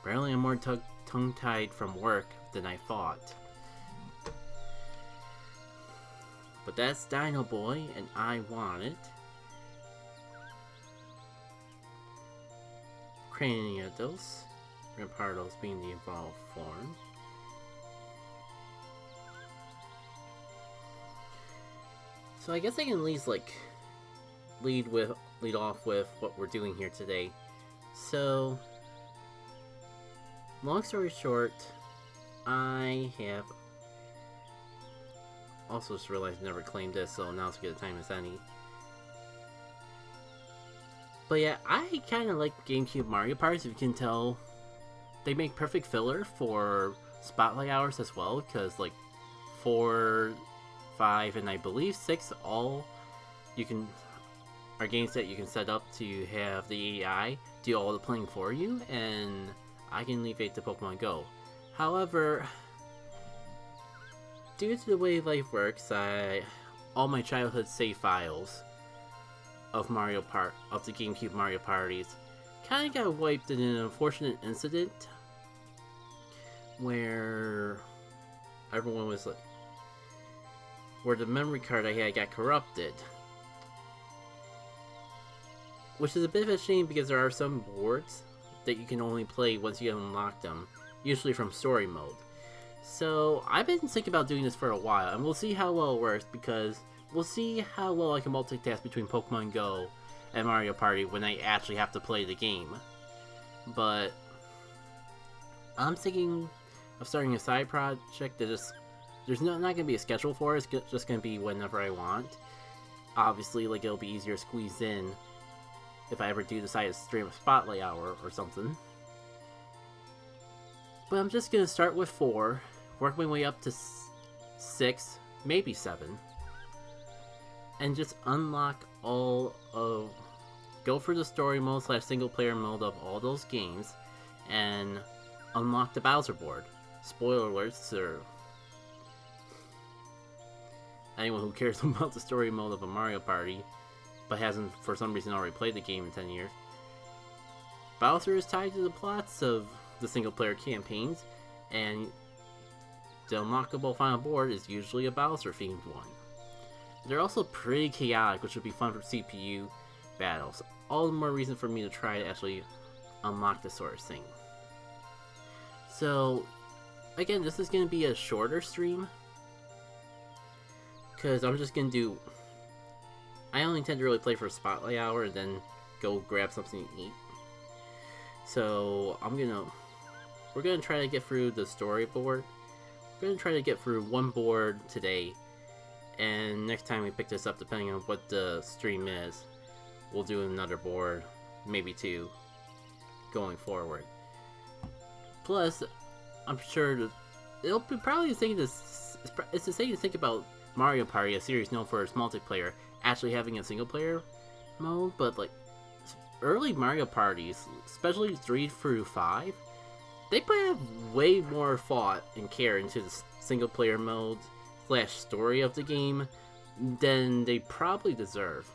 Apparently I'm more tongue-tied from work than I thought. But that's Dino Boy, and I want it. Craniados, Rampardos being the evolved form. So I guess I can at least lead off with what we're doing here today. So, long story short, I have also just realized I never claimed this, so now's as good a time as any. But yeah, I kind of like GameCube Mario Parties. If you can tell, they make perfect filler for Spotlight hours as well, because 4, 5, and I believe 6 all are games that you can set up to have the AI do all the playing for you, and I can leave it to Pokemon Go. However, due to the way life works, all my childhood save files of the GameCube Mario Parties kind of got wiped in an unfortunate incident where everyone was where the memory card I had got corrupted. Which is a bit of a shame because there are some boards that you can only play once you unlock them, usually from story mode. So I've been thinking about doing this for a while, and we'll see how well it works, because we'll see how well I can multitask between Pokemon Go and Mario Party when I actually have to play the game. But I'm thinking of starting a side project that there's not going to be a schedule for it. It's just going to be whenever I want. Obviously, it'll be easier to squeeze in if I ever do decide to stream a Spotlight hour or something. But I'm just going to start with 4, work my way up to 6, maybe 7, and just unlock go for the story mode / single player mode of all those games, and unlock the Bowser board. Spoiler alerts to anyone who cares about the story mode of a Mario Party, but hasn't for some reason already played the game in 10 years. Bowser is tied to the plots of the single player campaigns, and the unlockable final board is usually a Bowser themed one. They're also pretty chaotic, which would be fun for CPU battles. All the more reason for me to try to actually unlock this sort of thing. So, again, this is going to be a shorter stream, because I'm just going to do... I only intend to really play for a Spotlight hour and then go grab something to eat. So, we're going to try to get through the storyboard. We're going to try to get through one board today, and next time we pick this up, depending on what the stream is, we'll do another board, maybe 2, going forward. Plus, I'm sure it'll be probably the thing it's the same to think about Mario Party, a series known for its multiplayer, actually having a single player mode, but early Mario Parties, especially 3 through 5, they put way more thought and care into the single player mode / story of the game than they probably deserve.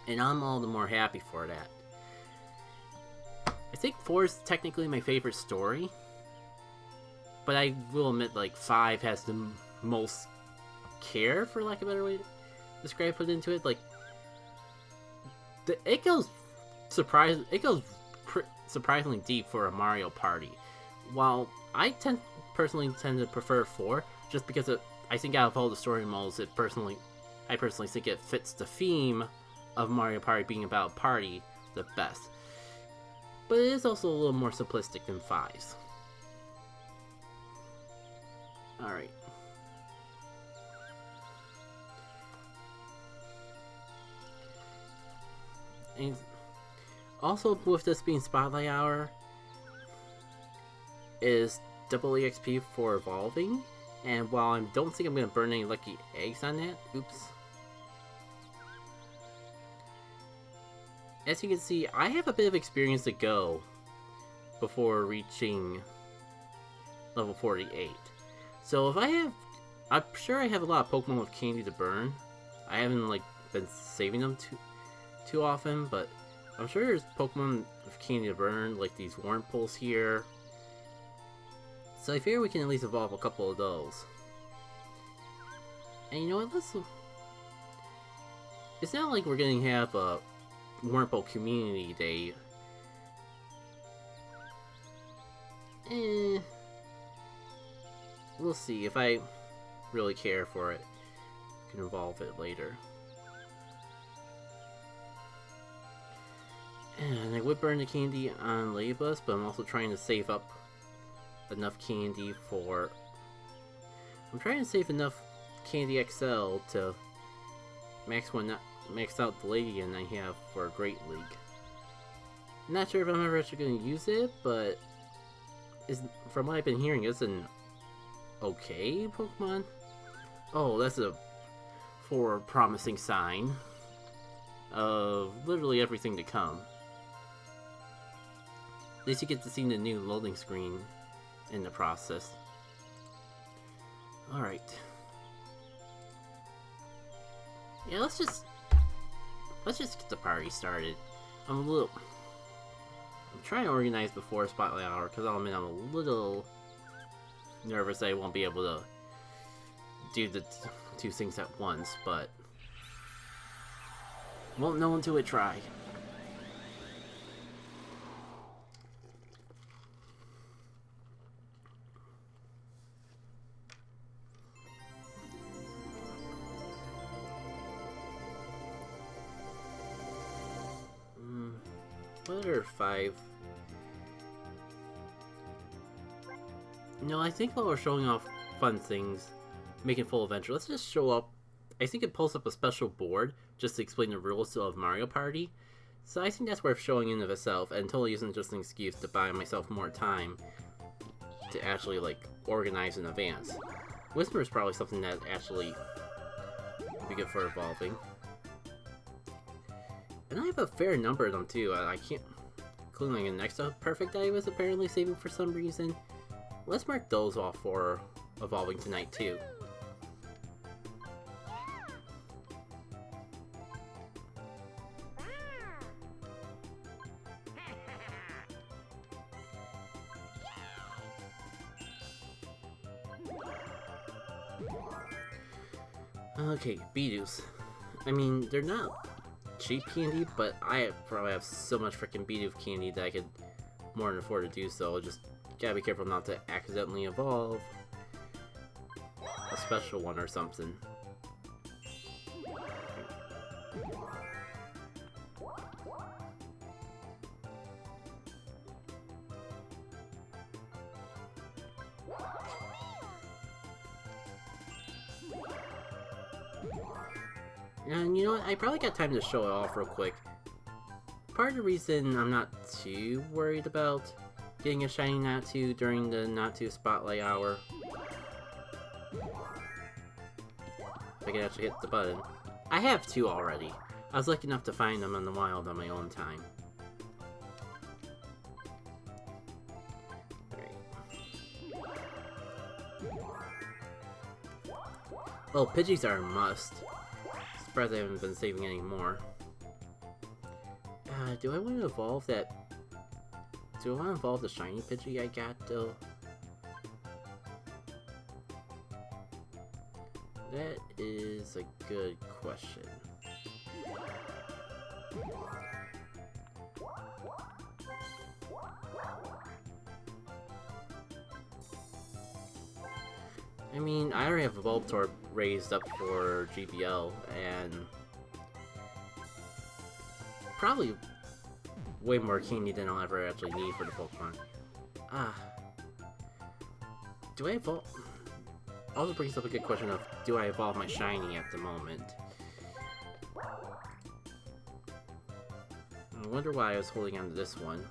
And I'm all the more happy for that. I think 4 is technically my favorite story, but I will admit 5 has the most care, for lack of a better way to describe put into it. It goes surprisingly deep for a Mario Party. While I personally tend to prefer 4, just because I think out of all the story modes, I personally think it fits the theme of Mario Party being about a party the best. But it is also a little more simplistic than 5's. Alright. And also, with this being Spotlight Hour, is double EXP for evolving, and while I don't think I'm going to burn any lucky eggs on that, oops. As you can see, I have a bit of experience to go before reaching level 48. So I'm sure I have a lot of Pokemon with candy to burn. I haven't been saving them too often, but I'm sure there's Pokemon with candy to burn, like these Wurmples here. So I figure we can at least evolve a couple of those. And you know what, it's not like we're gonna have a Wurmple Community Day. We'll see if I really care for it. I can evolve it later. And I would burn the candy on Labus, but I'm also trying to save up enough candy for... I'm trying to save enough Candy XL to max out the Ladian I have for a Great League. Not sure if I'm ever actually going to use it, but from what I've been hearing, it's an okay Pokemon. Oh, that's a promising sign of literally everything to come. At least you get to see the new loading screen in the process. Alright. Yeah, let's just get the party started. I'm trying to organize before Spotlight Hour, because I'll admit I'm a little nervous I won't be able to do the two things at once, but won't know until I try. What are 5? No, I think while we're showing off fun things, making full adventure, let's just show up. I think it pulls up a special board just to explain the rules of Mario Party. So I think that's worth showing in of itself, and totally isn't just an excuse to buy myself more time to actually, like, organize in advance. Whisper is probably something that actually would be good for evolving. And I have a fair number of them too. I can't, including like the next perfect I was apparently saving for some reason. Let's mark those off for evolving tonight too. Okay, Bidoof. I mean, they're not cheap candy, but I probably have so much freaking Bidoof candy that I could more than afford to do so. Just gotta be careful not to accidentally evolve a special one or something. And you know what, I probably got time to show it off real quick. Part of the reason I'm not too worried about getting a shiny Natu during the Natu Spotlight Hour, if I can actually hit the button. I have 2 already. I was lucky enough to find them in the wild on my own time. Oh, Pidgeys are a must. Surprised I haven't been saving any more. Do I want to evolve that? Do I want to evolve the shiny Pidgey I got though? That is a good question. I mean, I already have a Bulbasaur raised up for GBL, and probably way more candy than I'll ever actually need for the Pokemon. Do I evolve? Also brings up a good question of, do I evolve my shiny at the moment? I wonder why I was holding on to this one.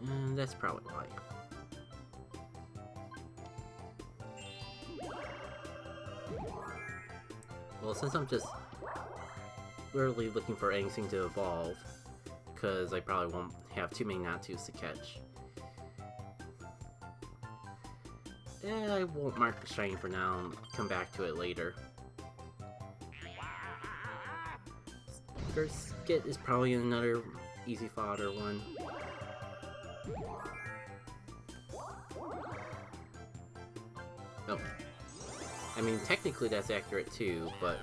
And that's probably why. Well, since I'm just literally looking for anything to evolve, because I probably won't have too many Natus to catch, I won't mark the shiny for now and come back to it later. Their skit is probably another easy fodder one. Oh. I mean, technically that's accurate too, but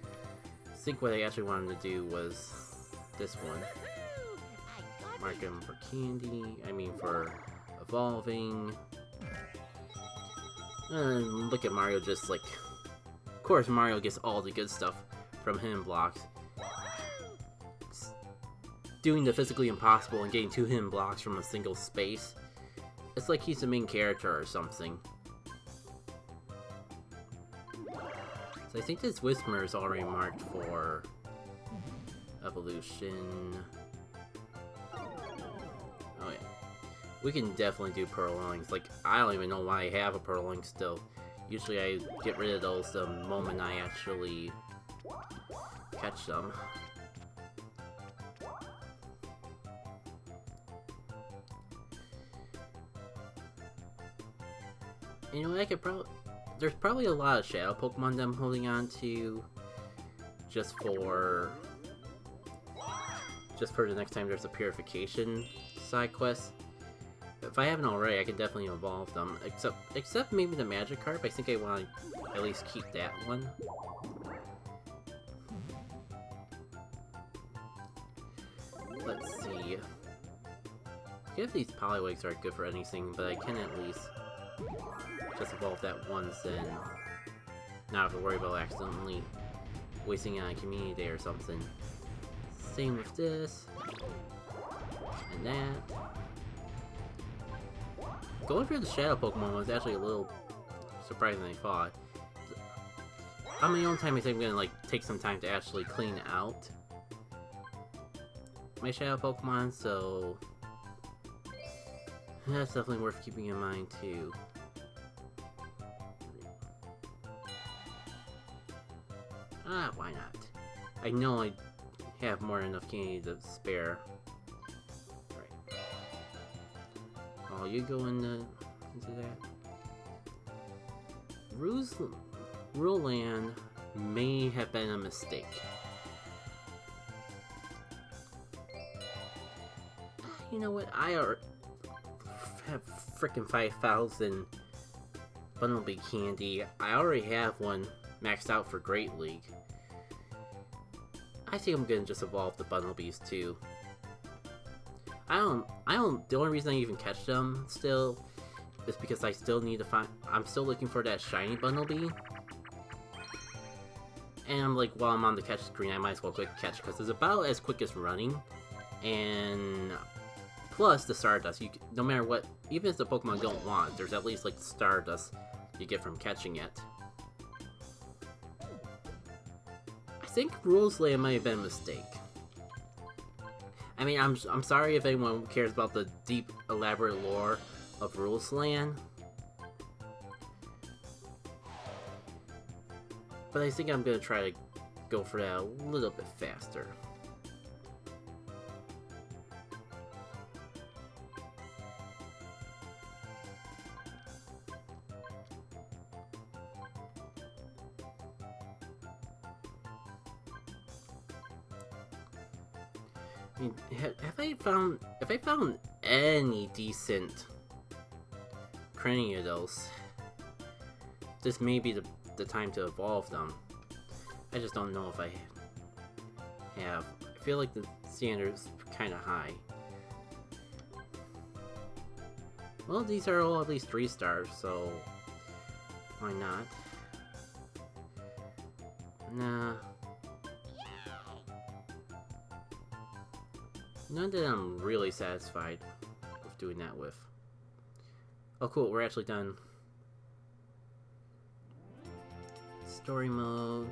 I think what I actually wanted to do was this one. Mark him for candy, for evolving. And look at Mario just like... Of course Mario gets all the good stuff from hidden blocks. Doing the physically impossible and getting 2 hidden blocks from a single space. It's like he's the main character or something. So I think this Whisper is already marked for evolution. Oh yeah. We can definitely do Purlings. Like, I don't even know why I have a Purling still. Usually I get rid of those the moment I actually catch them. You know, I could probably... There's probably a lot of Shadow Pokemon that I'm holding on to just for the next time there's a Purification side quest. If I haven't already, I can definitely evolve them. Except maybe the Magikarp. I think I want to at least keep that one. Let's see. I guess these Poliwags aren't good for anything, but I can at least just evolve that once and not have to worry about accidentally wasting it on a community day or something. Same with this. And that. Going through the Shadow Pokemon was actually a little surprising than I thought. On my own time, I think I'm gonna take some time to actually clean out my Shadow Pokemon, so that's definitely worth keeping in mind too. Why not? I know I have more than enough candy to spare. Alright. Oh, you go into that? Rule Land may have been a mistake. You know what? I have frickin' 5,000 Bumblebee candy. I already have one maxed out for Great League. I think I'm gonna just evolve the Bumblebees too. the only reason I even catch them still is because I still need to find, I'm still looking for that shiny Bumblebee. And I'm like, while I'm on the catch screen, I might as well quick catch, because it's about as quick as running. And plus the Stardust, no matter what, even if the Pokemon don't want, there's at least Stardust you get from catching it. I think Rules Land might have been a mistake. I mean, I'm sorry if anyone cares about the deep, elaborate lore of Rules Land, but I think I'm gonna try to go for that a little bit faster. I mean, if I found any decent Cranidos, this may be the time to evolve them. I just don't know if I have. I feel like the standard's kind of high. Well, these are all at least 3 stars, so why not? Nah. None that I'm really satisfied with doing that with. Oh cool, we're actually done. Story mode.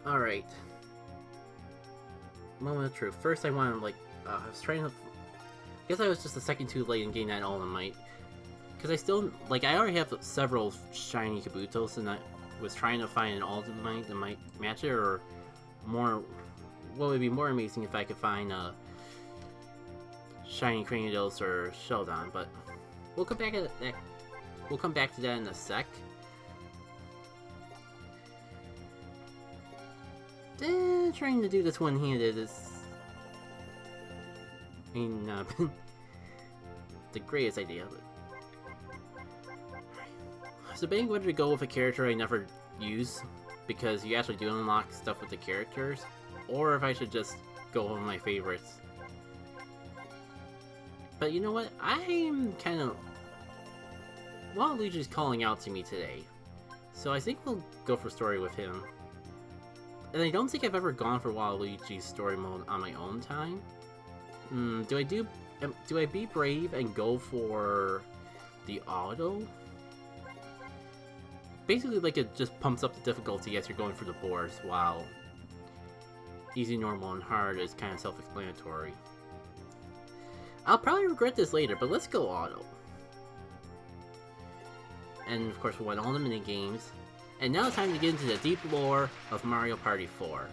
Alright. Moment of truth. First I wanted, I was trying to... I guess I was just a second too late in getting that All-in-Might. Because I still, I already have several shiny Kabutos, and I was trying to find an All-in-Might that might match it, or more... What would be more amazing if I could find a shiny Cranidos or Sheldon, but we'll come back to that. We'll come back to that in a sec. kinda trying to do this one-handed is... I mean, the greatest idea, but... I was debating whether to go with a character I never use, because you actually do unlock stuff with the characters, or if I should just go with my favorites. But you know what? I'm kind of... Waluigi's calling out to me today, so I think we'll go for story with him. And I don't think I've ever gone for Waluigi's story mode on my own time. Do I be brave and go for the auto? Basically, like, it just pumps up the difficulty as you're going through the boards, while easy, normal, and hard is kind of self-explanatory. I'll probably regret this later, but let's go auto. And of course, we won all the minigames. And now it's time to get into the deep lore of Mario Party 4.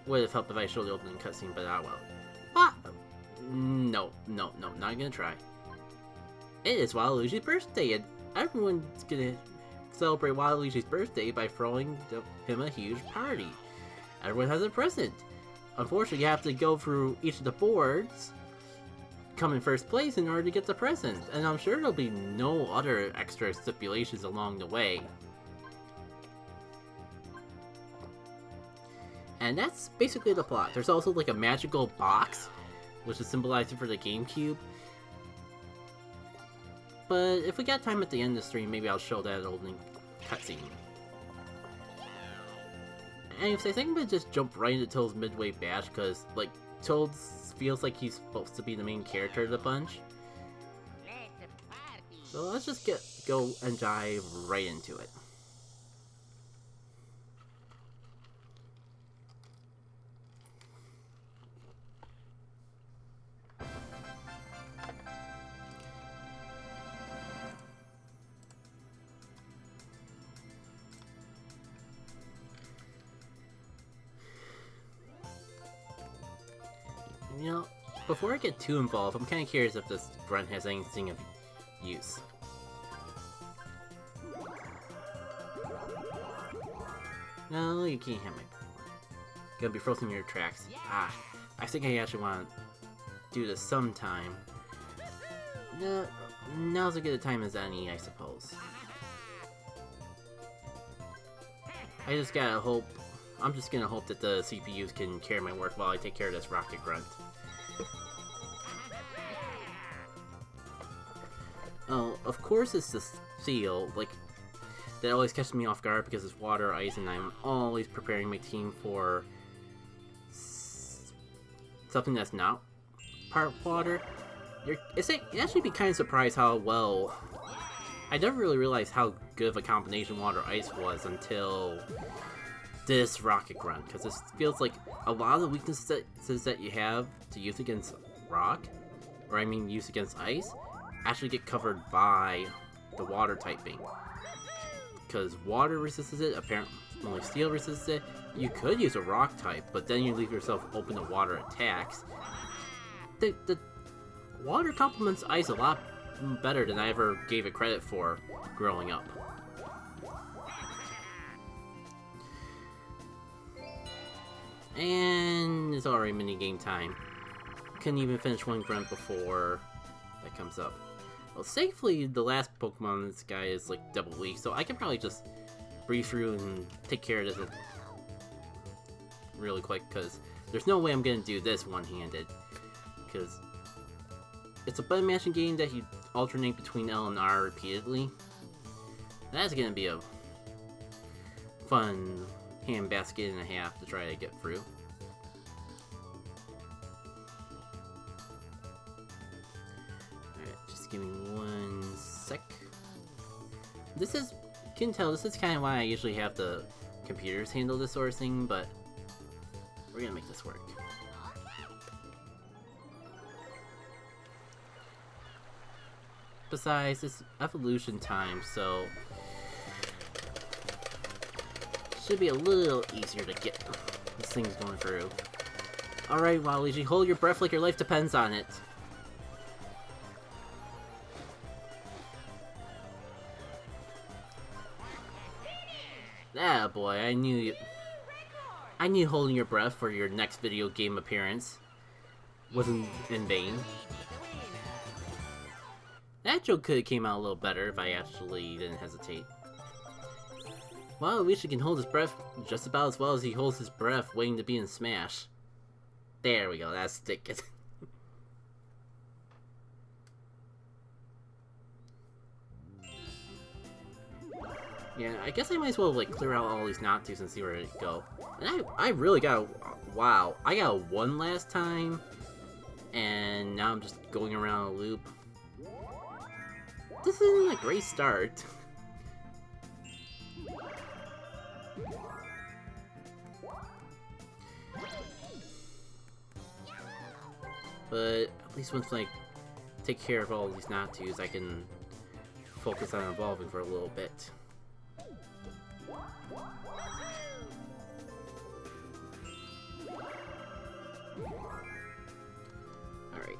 Would have helped if I showed the opening cutscene, but ah well. Ah! No, not gonna try. It is Waluigi's birthday, and everyone's gonna celebrate Waluigi's birthday by throwing him a huge party. Everyone has a present. Unfortunately, you have to go through each of the boards, come in first place in order to get the present, and I'm sure there'll be no other extra stipulations along the way. And that's basically the plot. There's also like a magical box, which is symbolizing for the GameCube. But if we got time at the end of the stream, maybe I'll show that opening cutscene. Anyways, I think I'm gonna just jump right into Toad's Midway badge, because, like, Toad feels like he's supposed to be the main character of the bunch. So let's just go and dive right into it. You know, before I get too involved, I'm kind of curious if this grunt has anything of use. No, you can't have my... Gonna be frozen in your tracks. Ah, I think I actually want to do this sometime. No, now's as good a time as any, I suppose. I just gotta hope... I'm just gonna hope that the CPUs can carry my work while I take care of this rocket grunt. Oh, of course it's the seal, like, that always catches me off guard because it's water, ice, and I'm always preparing my team for something that's not part water. You'd actually be kind of surprised how well... I never really realized how good of a combination water-ice was until this rocket grunt, because this feels like a lot of the weaknesses that you have to use against rock, or I mean use against ice, actually get covered by the water typing. Because water resists it, apparently only steel resists it. You could use a rock type, but then you leave yourself open to water attacks. The water complements ice a lot better than I ever gave it credit for growing up. And it's already minigame time. Couldn't even finish one grunt before that comes up. Well, thankfully, the last Pokemon in this guy is like double weak, so I can probably just breeze through and take care of this really quick, because there's no way I'm gonna do this one-handed. Because it's a button mashing game that you alternate between L and R repeatedly. That's gonna be a fun handbasket and a half to try to get through. Alright, just give me 1 sec. This is, you can tell, this is kind of why I usually have the computers handle this sort of thing, but we're gonna make this work. Besides, it's evolution time, so should be a little easier to get these things going through. Alright, Waluigi, hold your breath like your life depends on it. Ah, boy, I knew you. I knew holding your breath for your next video game appearance wasn't in vain. That joke could have came out a little better if I actually didn't hesitate. Well, at least he can hold his breath just about as well as he holds his breath waiting to be in Smash. There we go, that's sticking. Yeah, I guess I might as well like clear out all these Natus and see where it go. And I really got wow, I got one last time, and now I'm just going around a loop. This isn't a great start. But at least once I take care of all these Natus, I can focus on evolving for a little bit. Alright.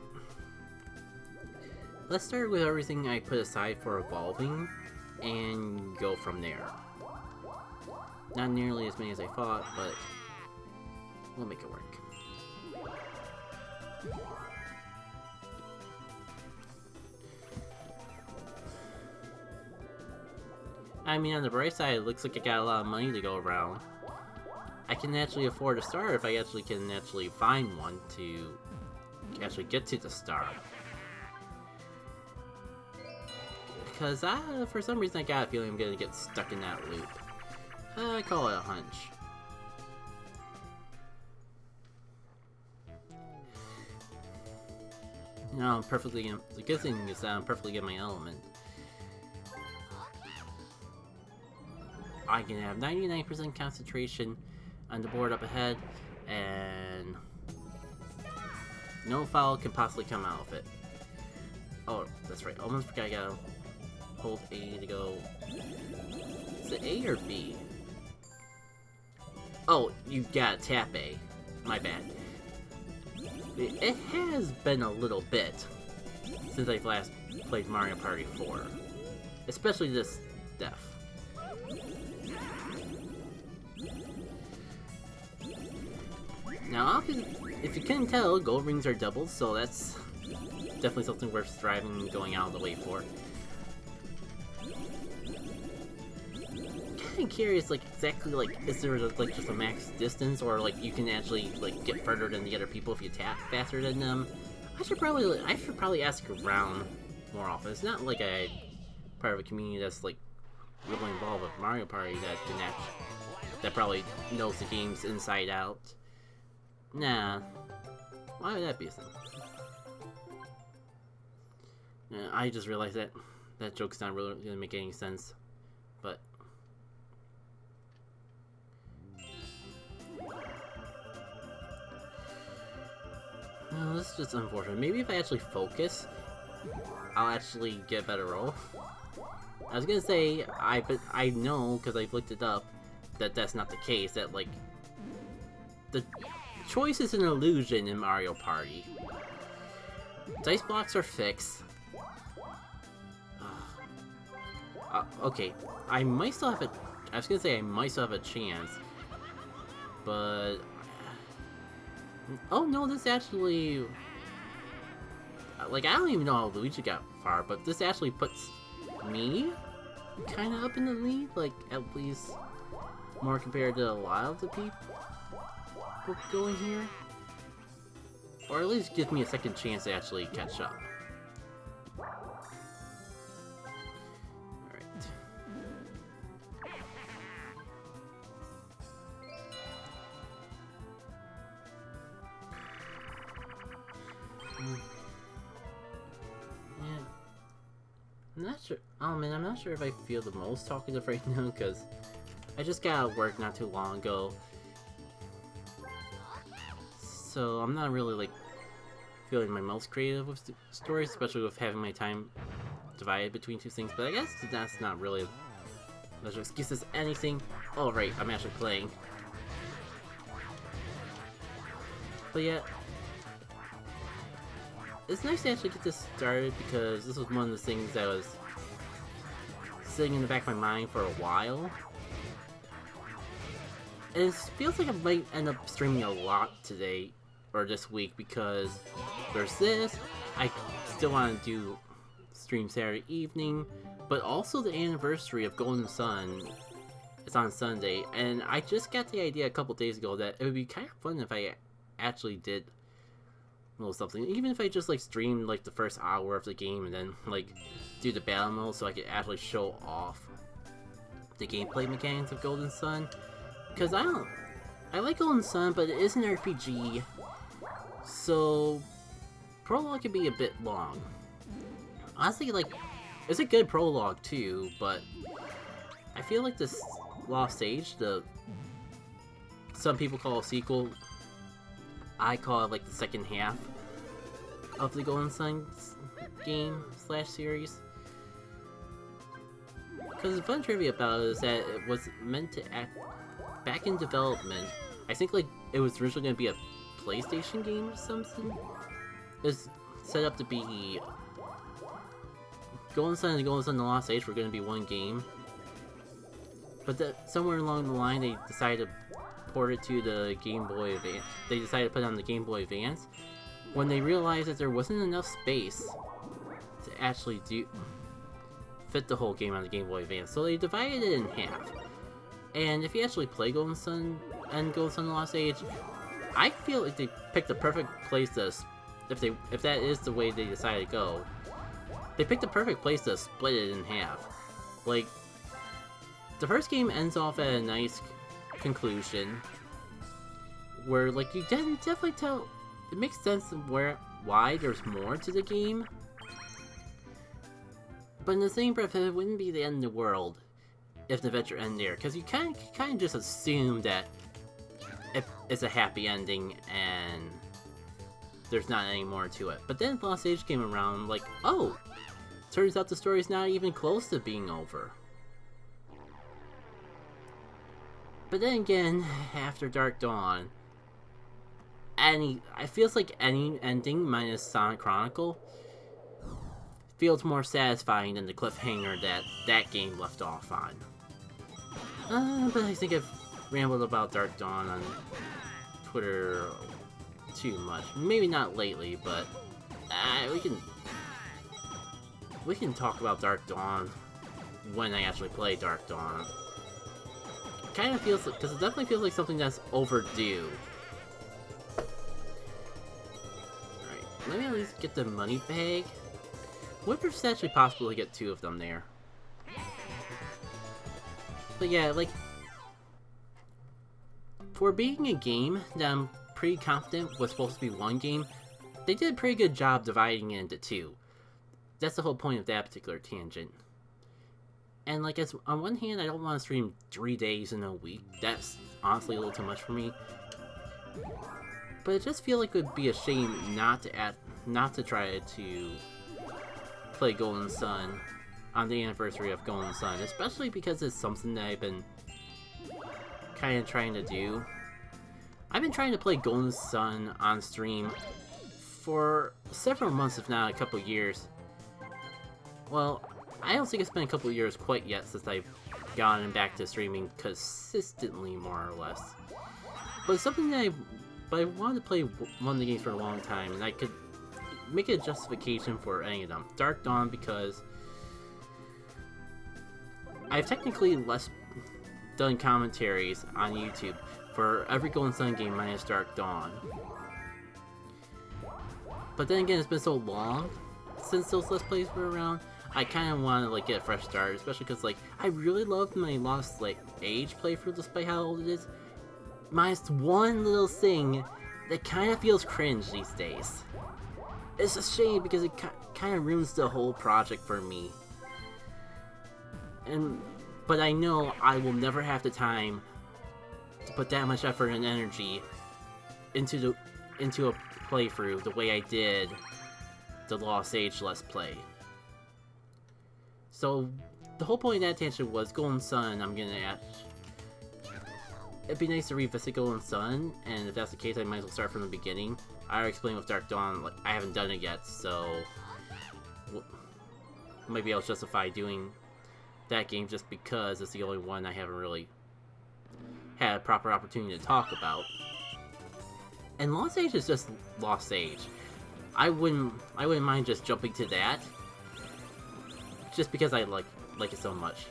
Let's start with everything I put aside for evolving, and go from there. Not nearly as many as I thought, but we'll make it work. I mean, on the bright side, it looks like I got a lot of money to go around. I can actually afford a star if I actually can find one to actually get to the star. Because for some reason I got a feeling I'm gonna get stuck in that loop. I call it a hunch. No, I'm perfectly in. The good thing is that I'm perfectly in my element. I can have 99% concentration on the board up ahead, and no foul can possibly come out of it. Oh, that's right. Almost forgot I gotta hold A to go. Is it A or B? Oh, you gotta tap A. My bad. It has been a little bit since I've last played Mario Party 4. Especially this death. Now, if you couldn't tell, gold rings are doubles, so that's definitely something worth striving and going out of the way for. Kinda curious, like, exactly, like, is there, like, just a max distance, or, like, you can actually, like, get further than the other people if you tap faster than them? I should probably ask around more often. It's not like a part of a community that's, like, really involved with Mario Party that probably knows the games inside out. Nah. Why would that be a thing? I just realized that joke's not really gonna make any sense. But no, this is just unfortunate. Maybe if I actually focus, I'll actually get a better roll. I was gonna say, I know, because I've looked it up, that that's not the case, that, like, the choice is an illusion in Mario Party. Dice blocks are fixed. Okay, I might still have I was gonna say I might still have a chance, but oh no, this actually, like, I don't even know how Luigi got far, but this actually puts me kind of up in the lead, like, at least more compared to a lot of the people going here, or at least gives me a second chance to actually catch up. Alright. Yeah. I'm not sure. Oh man, I'm not sure if I feel the most talkative right now, because I just got out of work not too long ago. So I'm not really, like, feeling my most creative with stories, especially with having my time divided between two things. But I guess that's not really much excuse as anything. Oh right, I'm actually playing. But yeah, it's nice to actually get this started, because this was one of the things that was sitting in the back of my mind for a while. it feels like I might end up streaming a lot today, or this week, because there's this, I still want to do stream Saturday evening, but also the anniversary of Golden Sun is on Sunday, and I just got the idea a couple days ago that it would be kind of fun if I actually did a little something, even if I just like streamed like the first hour of the game and then like do the battle mode so I could actually show off the gameplay mechanics of Golden Sun. Because I like Golden Sun, but it is an RPG, so prologue can be a bit long. Honestly, like, it's a good prologue too, but I feel like this Lost Stage, some people call it a sequel, I call it like the second half of the Golden Sun game / series. Because the fun trivia about it is that it was meant to act back in development. I think like it was originally going to be a PlayStation game or something. It was set up to be Golden Sun and Golden Sun The Lost Age were going to be one game. But somewhere along the line they decided to port it to the Game Boy Advance. They decided to put it on the Game Boy Advance when they realized that there wasn't enough space to actually fit the whole game on the Game Boy Advance. So they divided it in half. And if you actually play Golden Sun and Golden Sun The Lost Age, I feel like they picked the perfect place to, if that is the way they decided to go, they picked the perfect place to split it in half. Like, the first game ends off at a nice conclusion, where like you can definitely tell, it makes sense why there's more to the game. But in the same breath, it wouldn't be the end of the world if the adventure ended there, because you kind of just assume that it's a happy ending and there's not any more to it. But then Lost Age came around, like, oh, turns out the story's not even close to being over. But then again, after Dark Dawn, it feels like any ending minus Sonic Chronicle feels more satisfying than the cliffhanger that game left off on. But I think I've rambled about Dark Dawn on Twitter too much. Maybe not lately, but we can talk about Dark Dawn when I actually play Dark Dawn. It kind of feels like, because it definitely feels like something that's overdue. Alright, let me at least get the money bag. What if it's actually possible to get 2 of them there? But yeah, like, for being a game that I'm pretty confident was supposed to be one game, they did a pretty good job dividing it into 2. That's the whole point of that particular tangent. And like, on one hand, I don't want to stream 3 days in a week. That's honestly a little too much for me. But it just feels like it would be a shame not to try to play Golden Sun on the anniversary of Golden Sun, especially because it's something that I've been kind of trying to do. I've been trying to play Golden Sun on stream for several months, if not a couple years. Well, I don't think it's been a couple years quite yet since I've gotten back to streaming consistently, more or less. But it's something that I wanted to play one of the games for a long time, and I could make a justification for any of them. Dark Dawn, because I've technically done commentaries on YouTube for every Golden Sun game minus Dark Dawn. But then again, it's been so long since those Let's Plays were around, I kind of want to like get a fresh start, especially because like I really loved my Lost Age playthrough despite how old it is. Minus one little thing that kind of feels cringe these days. It's a shame because it kind of ruins the whole project for me. But I know I will never have the time to put that much effort and energy into a playthrough the way I did the Lost Age Let's Play. So the whole point of that tangent was Golden Sun. It'd be nice to revisit Golden Sun, and if that's the case, I might as well start from the beginning. I already explained with Dark Dawn, like, I haven't done it yet, so maybe I'll justify doing that game just because it's the only one I haven't really had a proper opportunity to talk about. And Lost Age is just Lost Age. I wouldn't mind just jumping to that, just because I like it so much.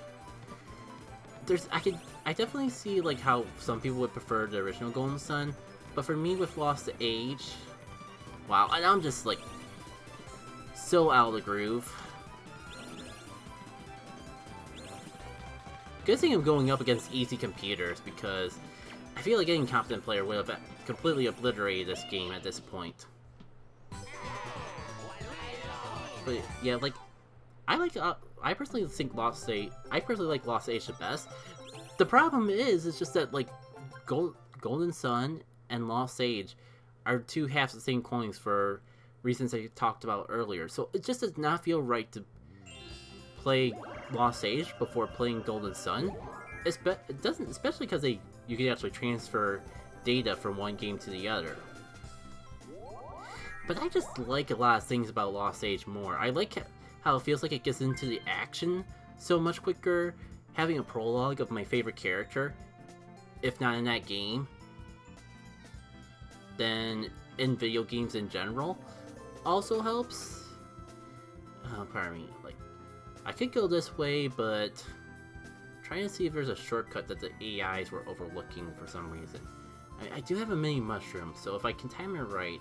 I definitely see like how some people would prefer the original Golden Sun, but for me with Lost Age, wow, and I'm just like so out of the groove. Good thing I'm going up against easy computers, because I feel like any competent player would have completely obliterated this game at this point. But yeah, like I personally think Lost Age. I personally like Lost Age the best. The problem is, it's just that like Golden Sun and Lost Age are two halves of the same coins for reasons I talked about earlier. So it just does not feel right to play Lost Age before playing Golden Sun. It doesn't, especially because you can actually transfer data from one game to the other. But I just like a lot of things about Lost Age more. I like how it feels like it gets into the action so much quicker. Having a prologue of my favorite character, if not in that game, then in video games in general, also helps. Pardon me, like, I could go this way, but trying to see if there's a shortcut that the AIs were overlooking for some reason. I do have a mini mushroom, so if I can time it right,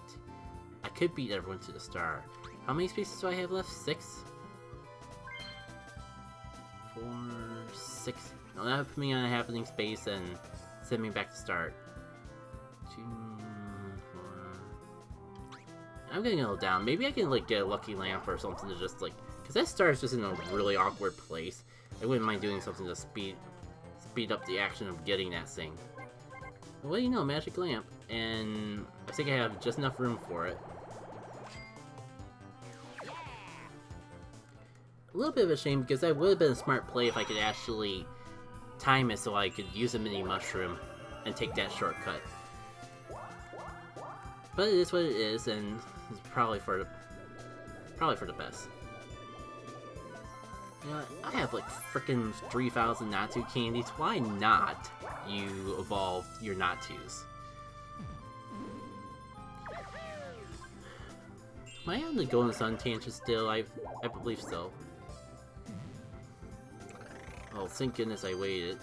I could beat everyone to the star. How many spaces do I have left? 6? 4, 6. No, that would put me on a happening space and send me back to start. 2, 4. I'm getting a little down. Maybe I can like get a lucky lamp or something to just like, because that star is just in a really awkward place. I wouldn't mind doing something to speed up the action of getting that thing. Well, you know, magic lamp, and I think I have just enough room for it. A little bit of a shame, because that would have been a smart play if I could actually time it so I could use a mini mushroom and take that shortcut. But it is what it is, and it's probably for the best. You know, I have like frickin' 3,000 Natu candies. Why not you evolve your Natus? Am I on the Golden Sun tangent still? I believe so. Oh, thank goodness I waited.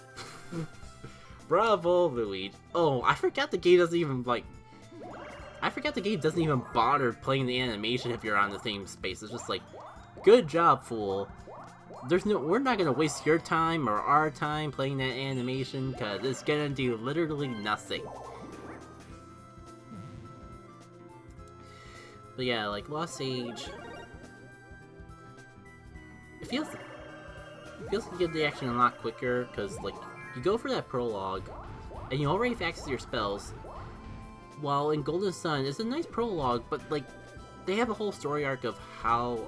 Bravo, Luigi. Oh, I forgot the game doesn't even, like... I forgot the game doesn't even bother playing the animation if you're on the same space. It's just like, good job, fool. We're not gonna waste your time or our time playing that animation, because it's gonna do literally nothing. But yeah, like Lost Age, it feels like you get the action a lot quicker, because like you go for that prologue and you already have access to your spells, while in Golden Sun it's a nice prologue, but like they have a whole story arc of how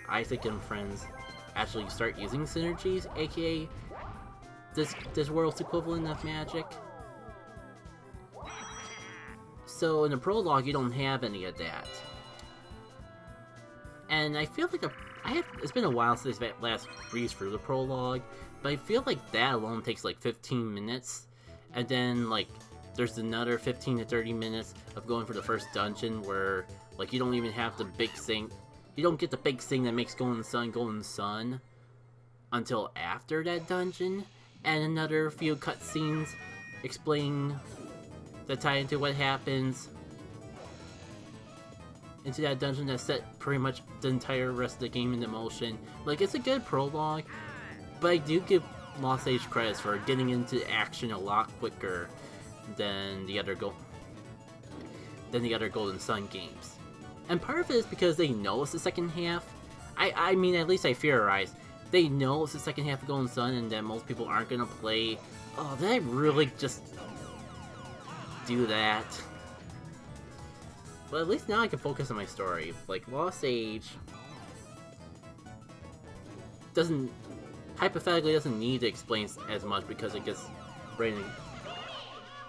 Isaac and friends actually start using synergies, aka this world's equivalent of magic. So in the prologue, you don't have any of that. And I feel like it's been a while since I last breezed through the prologue, but I feel like that alone takes like 15 minutes. And then like there's another 15 to 30 minutes of going for the first dungeon where like you don't even have the big thing. You don't get the big thing that makes Golden Sun until after that dungeon, and another few cutscenes explaining that tie into what happens into that dungeon that set pretty much the entire rest of the game into motion. Like, it's a good prologue, but I do give Lost Age credits for getting into action a lot quicker than the other Golden Sun games. And part of it is because they know it's the second half. I mean, at least I theorize. They know it's the second half of Golden Sun and that most people aren't gonna play. Oh, did I really just do that? But at least now I can focus on my story. Like, Lost Age hypothetically doesn't need to explain as much because it gets raining.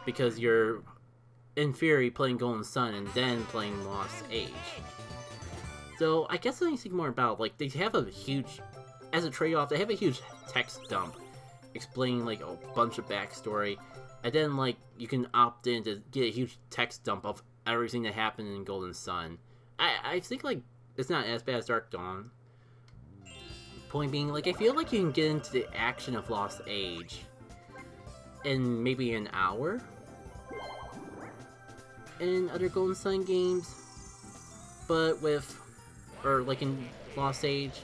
Because you're, in theory, playing Golden Sun and then playing Lost Age. So, I guess I need to think more about, like, they have a huge, as a trade-off, they have a huge text dump explaining like a bunch of backstory, and then like you can opt in to get a huge text dump of everything that happened in Golden Sun. I think like it's not as bad as Dark Dawn. Point being, like, I feel like you can get into the action of Lost Age in maybe an hour in other Golden Sun games, but like in Lost Age,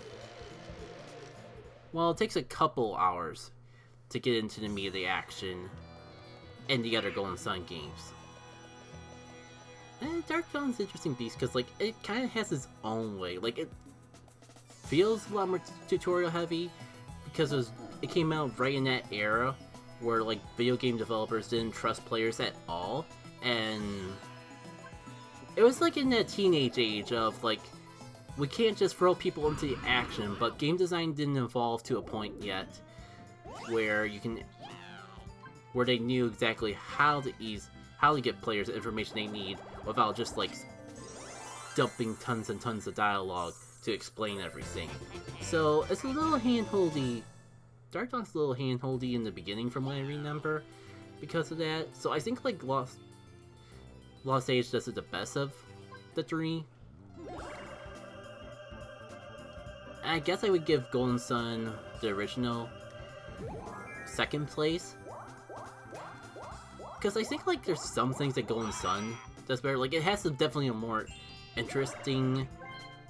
well, it takes a couple hours to get into the meat of the action in the other Golden Sun games. And Dark Dawn's an interesting beast because, like, it kind of has its own way. Like, it feels a lot more tutorial heavy because it came out right in that era where, like, video game developers didn't trust players at all, and it was like in that teenage age of, like, we can't just throw people into the action, but game design didn't evolve to a point yet where they knew exactly how to get players the information they need without just, like, dumping tons and tons of dialogue to explain everything. So it's a little hand-holdy. Dark Dawn's a little hand-holdy in the beginning from what I remember because of that. So I think like Lost Age does it the best of the three. I guess I would give Golden Sun, the original, second place. Because I think like there's some things that Golden Sun does better. Like it has definitely a more interesting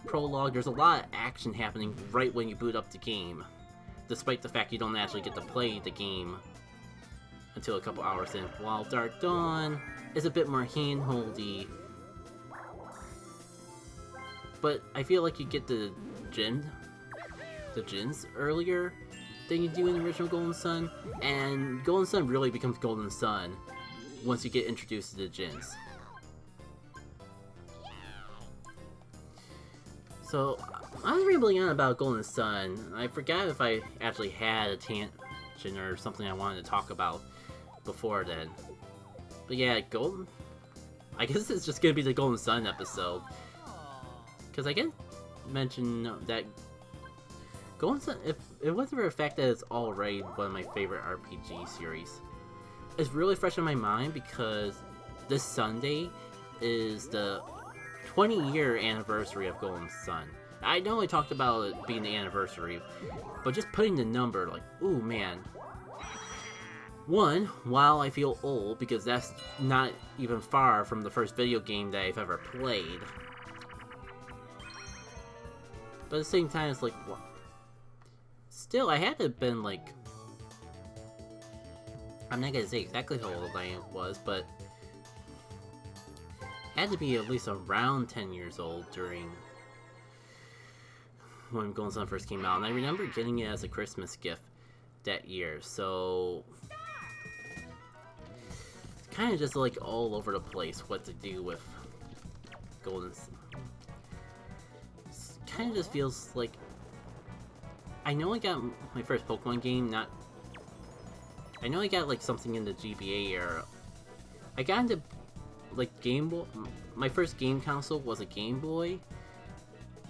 prologue. There's a lot of action happening right when you boot up the game, despite the fact you don't actually get to play the game until a couple hours in, while Dark Dawn is a bit more hand-holdy. But I feel like you get the gens earlier than you do in the original Golden Sun, and Golden Sun really becomes Golden Sun once you get introduced to the gens. So, I was rambling on about Golden Sun. I forgot if I actually had a tangent or something I wanted to talk about before then. But yeah, I guess it's just gonna be the Golden Sun episode. Because I can mention that Golden Sun, if it wasn't for the fact that it's already one of my favorite RPG series, it's really fresh in my mind because this Sunday is the 20-year anniversary of Golden Sun. I know I talked about it being the anniversary, but just putting the number, like, ooh man. One, while I feel old, because that's not even far from the first video game that I've ever played. But at the same time, it's like, what? Still, I had to have been like, I'm not gonna say exactly how old I was, but had to be at least around 10 years old during when Golden Sun first came out, and I remember getting it as a Christmas gift that year, so it's kind of just like all over the place what to do with Golden Sun. It kind of just feels like, I know I got my first Pokemon game, I know I got like something in the GBA era. I got into like Game Boy. My first game console was a Game Boy.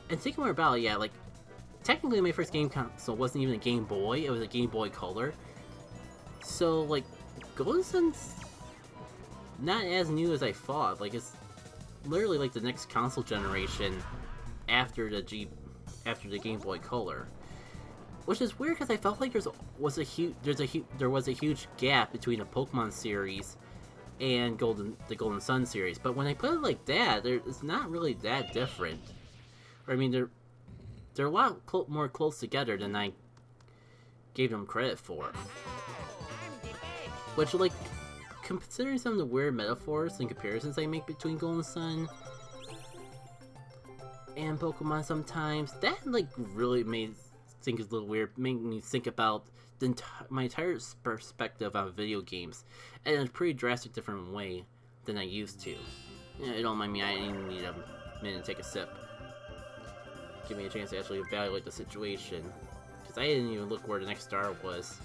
And thinking more about it, yeah, like technically my first game console wasn't even a Game Boy, it was a Game Boy Color. So like Golden Sun's not as new as I thought. Like it's literally like the next console generation after the Game Boy Color. Which is weird because I felt like there was a huge gap between the Pokemon series and the Golden Sun series. But when I put it like that, it's not really that different. Or, I mean, they're a lot more close together than I gave them credit for. Which, like, considering some of the weird metaphors and comparisons I make between Golden Sun and Pokemon sometimes, that, like, really made things a little weird, made me think about my entire perspective on video games in a pretty drastic different way than I used to. Yeah, don't mind me, I even need a minute to take a sip. Give me a chance to actually evaluate the situation. Because I didn't even look where the next star was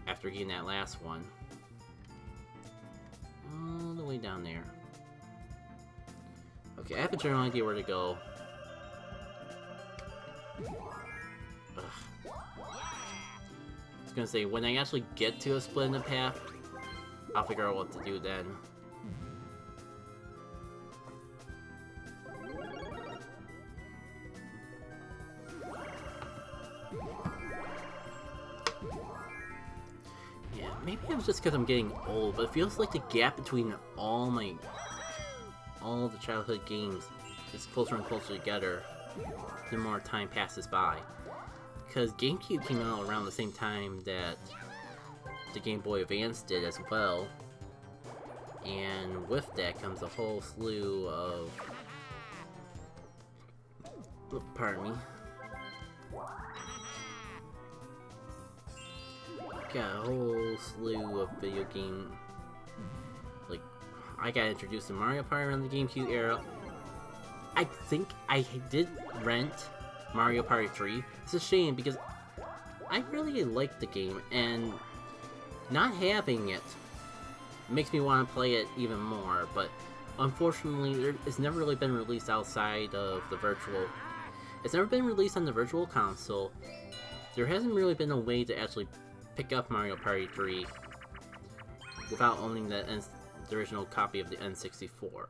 after getting that last one. All the way down there. Okay, I have a general idea where to go. Ugh. gonna say, when I actually get to a split in the path, I'll figure out what to do then. Yeah, maybe it was just because I'm getting old, but it feels like the gap between all the childhood games is closer and closer together the more time passes by. Because GameCube came out around the same time that the Game Boy Advance did as well. And with that comes a whole slew of... pardon me. Got a whole slew of video game... like, I got introduced to Mario Party around the GameCube era. I think I did rent Mario Party 3. It's a shame because I really liked the game, and not having it makes me want to play it even more, but unfortunately it's never really been released outside of the virtual... It's never been released on the virtual console. There hasn't really been a way to actually pick up Mario Party 3 without owning the original copy of the N64.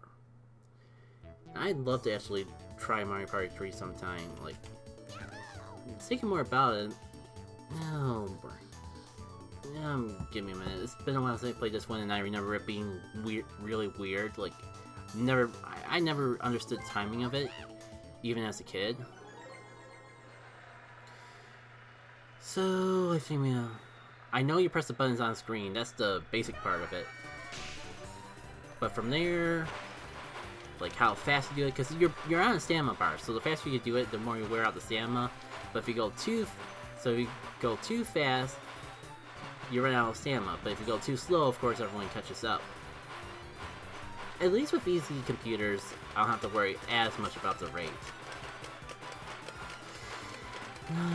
I'd love to actually try Mario Party 3 sometime. Like, thinking more about it. Oh boy. Give me a minute. It's been a while since I played this one, and I remember it being weird, really weird. Like, I never understood the timing of it, even as a kid. So I think I know you press the buttons on screen. That's the basic part of it. But from there, like how fast you do it, because you're on a stamina bar, so the faster you do it, the more you wear out the stamina. But if you go too fast, you run out of stamina. But if you go too slow, of course, everyone catches up. At least with easy computers, I don't have to worry as much about the rate.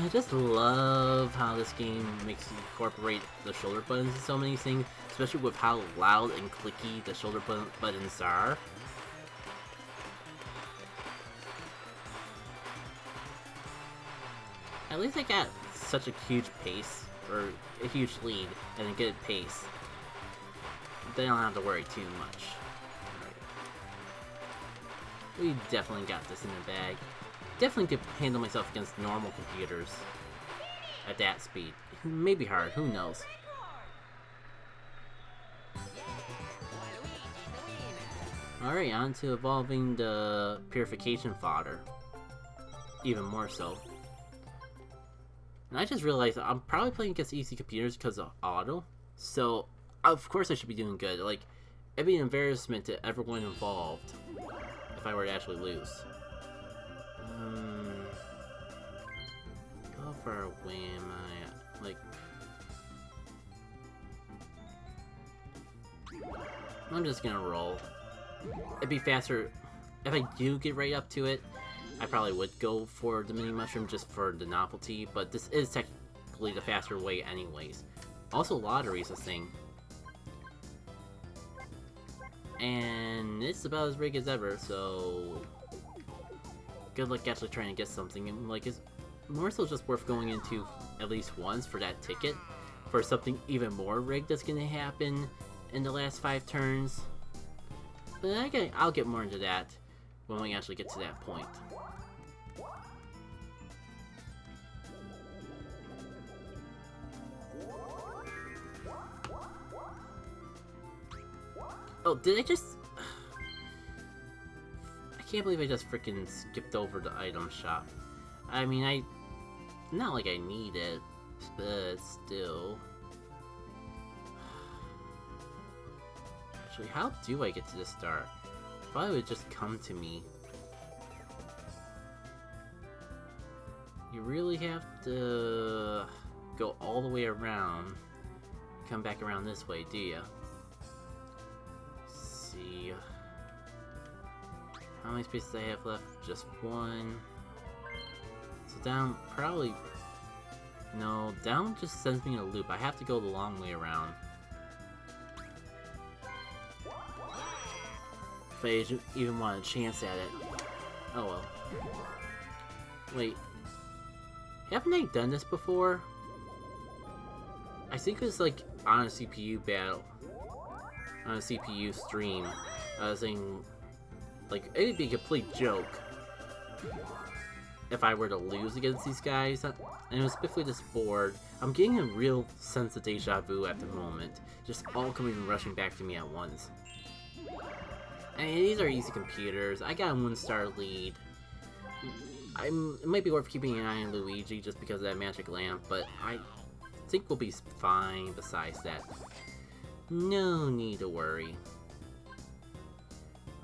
I just love how this game makes you incorporate the shoulder buttons in so many things, especially with how loud and clicky the shoulder buttons are. At least I got such a huge pace, or a huge lead, and a good pace. They don't have to worry too much. Right. We definitely got this in the bag. Definitely could handle myself against normal computers at that speed. Maybe hard, who knows. Alright, on to evolving the purification fodder. Even more so. And I just realized I'm probably playing against easy computers because of auto. So, of course I should be doing good. Like, it'd be an embarrassment to everyone involved if I were to actually lose. How far away am I at? Like, I'm just gonna roll. It'd be faster if I do get right up to it. I probably would go for the mini mushroom just for the novelty, but this is technically the faster way anyways. Also, lottery's a thing. And it's about as big as ever, so good luck actually trying to get something. And like, it's more so just worth going into at least once for that ticket, for something even more rigged that's gonna happen in the last 5 turns. But I'll get more into that when we actually get to that point. Oh, did I just... I can't believe I just freaking skipped over the item shop. I mean, not like I need it, but still. Actually, how do I get to the star? I thought it would just come to me. You really have to go all the way around, come back around this way, do ya? Let's see. How many spaces I have left? Just 1. So down, probably... No, down just sends me in a loop. I have to go the long way around. If I even want a chance at it. Oh well. Wait. Haven't I done this before? I think it was like on a CPU battle, on a CPU stream. I was saying, like, it'd be a complete joke if I were to lose against these guys. And it was specifically this board. I'm getting a real sense of deja vu at the moment. Just all coming and rushing back to me at once. I mean, these are easy computers. I got a 1-star lead. It might be worth keeping an eye on Luigi just because of that magic lamp, but I think we'll be fine besides that. No need to worry.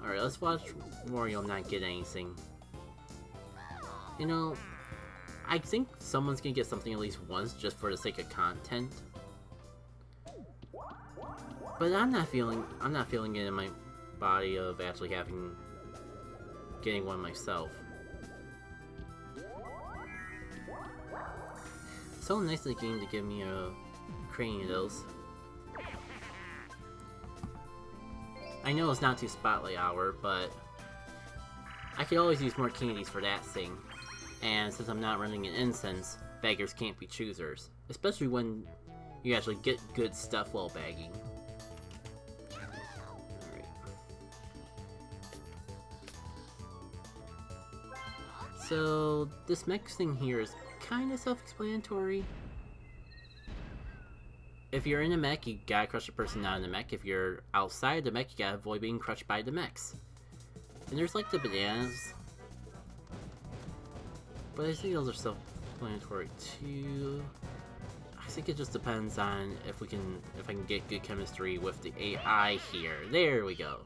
Alright, let's watch Wario not get anything. You know, I think someone's gonna get something at least once just for the sake of content. But I'm not feeling it in my body of actually getting one myself. So nice of the game to give me a crane of those. I know it's not too spotlight hour, but I could always use more candies for that thing. And since I'm not running an incense, beggars can't be choosers. Especially when you actually get good stuff while bagging. Alright. So, this next thing here is kind of self-explanatory. If you're in a mech, you gotta crush the person not in the mech. If you're outside the mech, you gotta avoid being crushed by the mechs. And there's like the bananas. But I think those are self-explanatory too. I think it just depends on if I can get good chemistry with the AI here. There we go.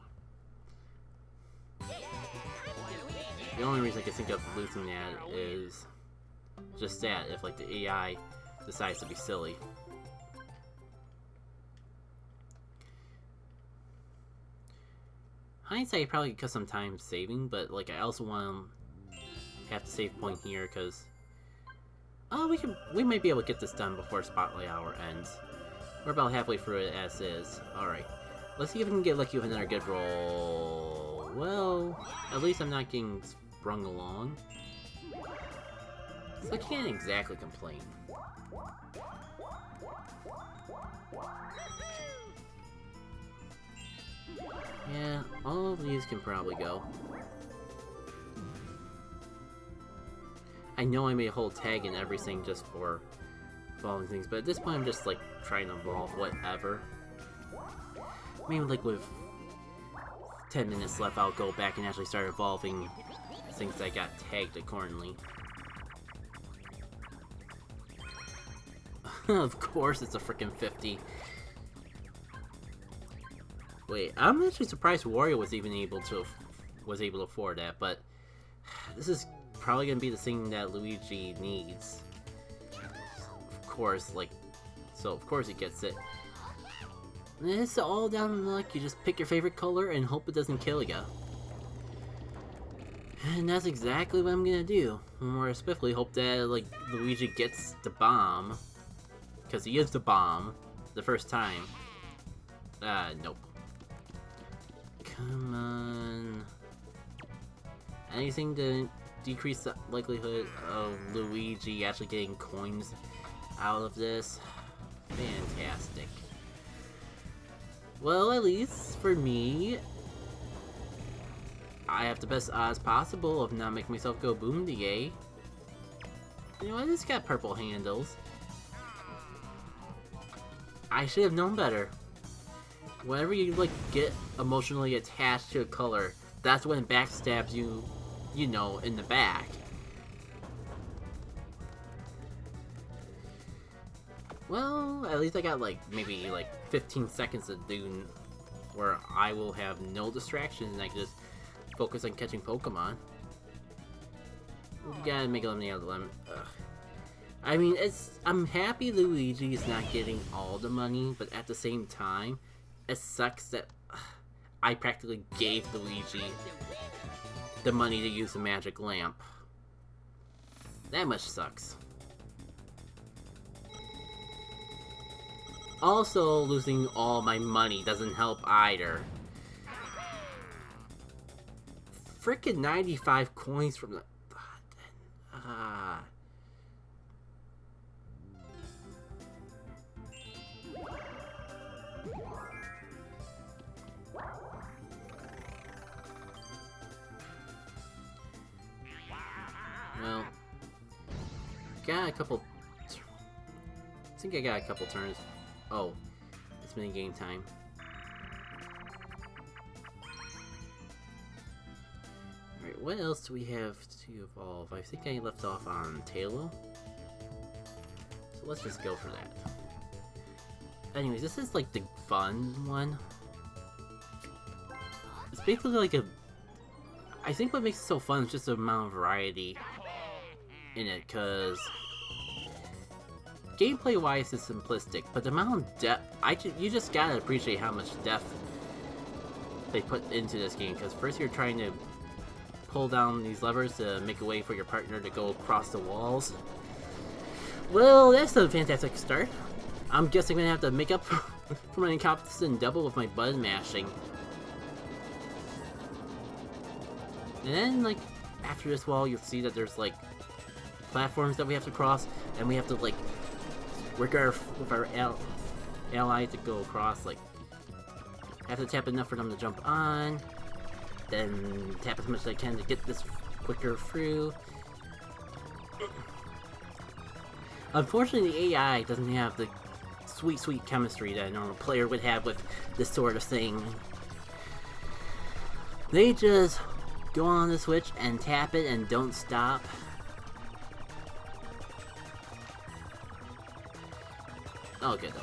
The only reason I can think of losing that is just that, if like the AI decides to be silly. Hindsight probably cut some time saving, but like I also want to have the save point here because we might be able to get this done before Spotlight Hour ends. We're about halfway through it as is. Alright. Let's see if we can get lucky with another good roll. Well, at least I'm not getting sprung along. So I can't exactly complain. Yeah, all of these can probably go. I know I made a whole tag and everything just for evolving things, but at this point I'm just like trying to evolve whatever. Maybe like with 10 minutes left I'll go back and actually start evolving things that got tagged accordingly. Of course it's a freaking 50. Wait, I'm actually surprised Wario was even able to afford that, but this is probably gonna be the thing that Luigi needs. Of course, so of course he gets it. And it's all down to luck. You just pick your favorite color and hope it doesn't kill ya. And that's exactly what I'm gonna do. More specifically, hope that Luigi gets the bomb, because he is the bomb the first time. Nope. Come on. Anything to decrease the likelihood of Luigi actually getting coins out of this? Fantastic. Well, at least for me, I have the best odds possible of not making myself go boom to yay. You know, I just got purple handles. I should have known better. Whenever you get emotionally attached to a color, that's when it backstabs you, you know, in the back. Well, at least I got maybe 15 seconds to do where I will have no distractions and I can just focus on catching Pokemon. You gotta make a lemonade out of the lemon. Ugh. I mean, I'm happy Luigi is not getting all the money, but at the same time, it sucks that I practically gave Luigi the money to use the magic lamp. That much sucks. Also, losing all my money doesn't help either. Frickin' 95 coins from the... Well, got a couple... I think I got a couple turns. Oh, it's minigame time. Alright, what else do we have to evolve? I think I left off on Talo. So let's just go for that. Anyways, this is like the fun one. It's basically like a... I think what makes it so fun is just the amount of variety in it, because gameplay-wise it's simplistic, but the amount of depth... you just gotta appreciate how much depth they put into this game, because first you're trying to pull down these levers to make a way for your partner to go across the walls. Well, that's a fantastic start. I'm guessing I'm gonna have to make up for my incompetent double with my button mashing. And then, like, after this wall, you'll see that there's, like, platforms that we have to cross, and we have to, like, work with our ally to go across, like, have to tap enough for them to jump on, then tap as much as I can to get this quicker through. Unfortunately, the AI doesn't have the sweet chemistry that a normal player would have with this sort of thing. They just go on the switch and tap it and don't stop. Oh, good though.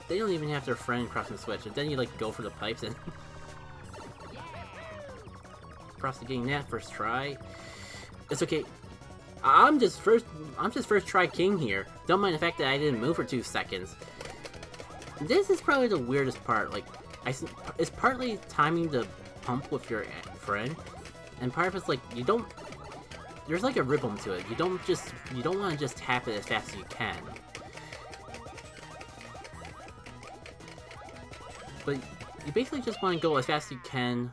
They don't even have their friend crossing the switch, and then you like go for the pipes and cross the game that first try. It's okay. I'm just first try king here. Don't mind the fact that I didn't move for 2 seconds. This is probably the weirdest part. Like, it's partly timing the pump with your friend, and part of it's like you don't. There's like a rhythm to it. You don't want to just tap it as fast as you can. But you basically just want to go as fast as you can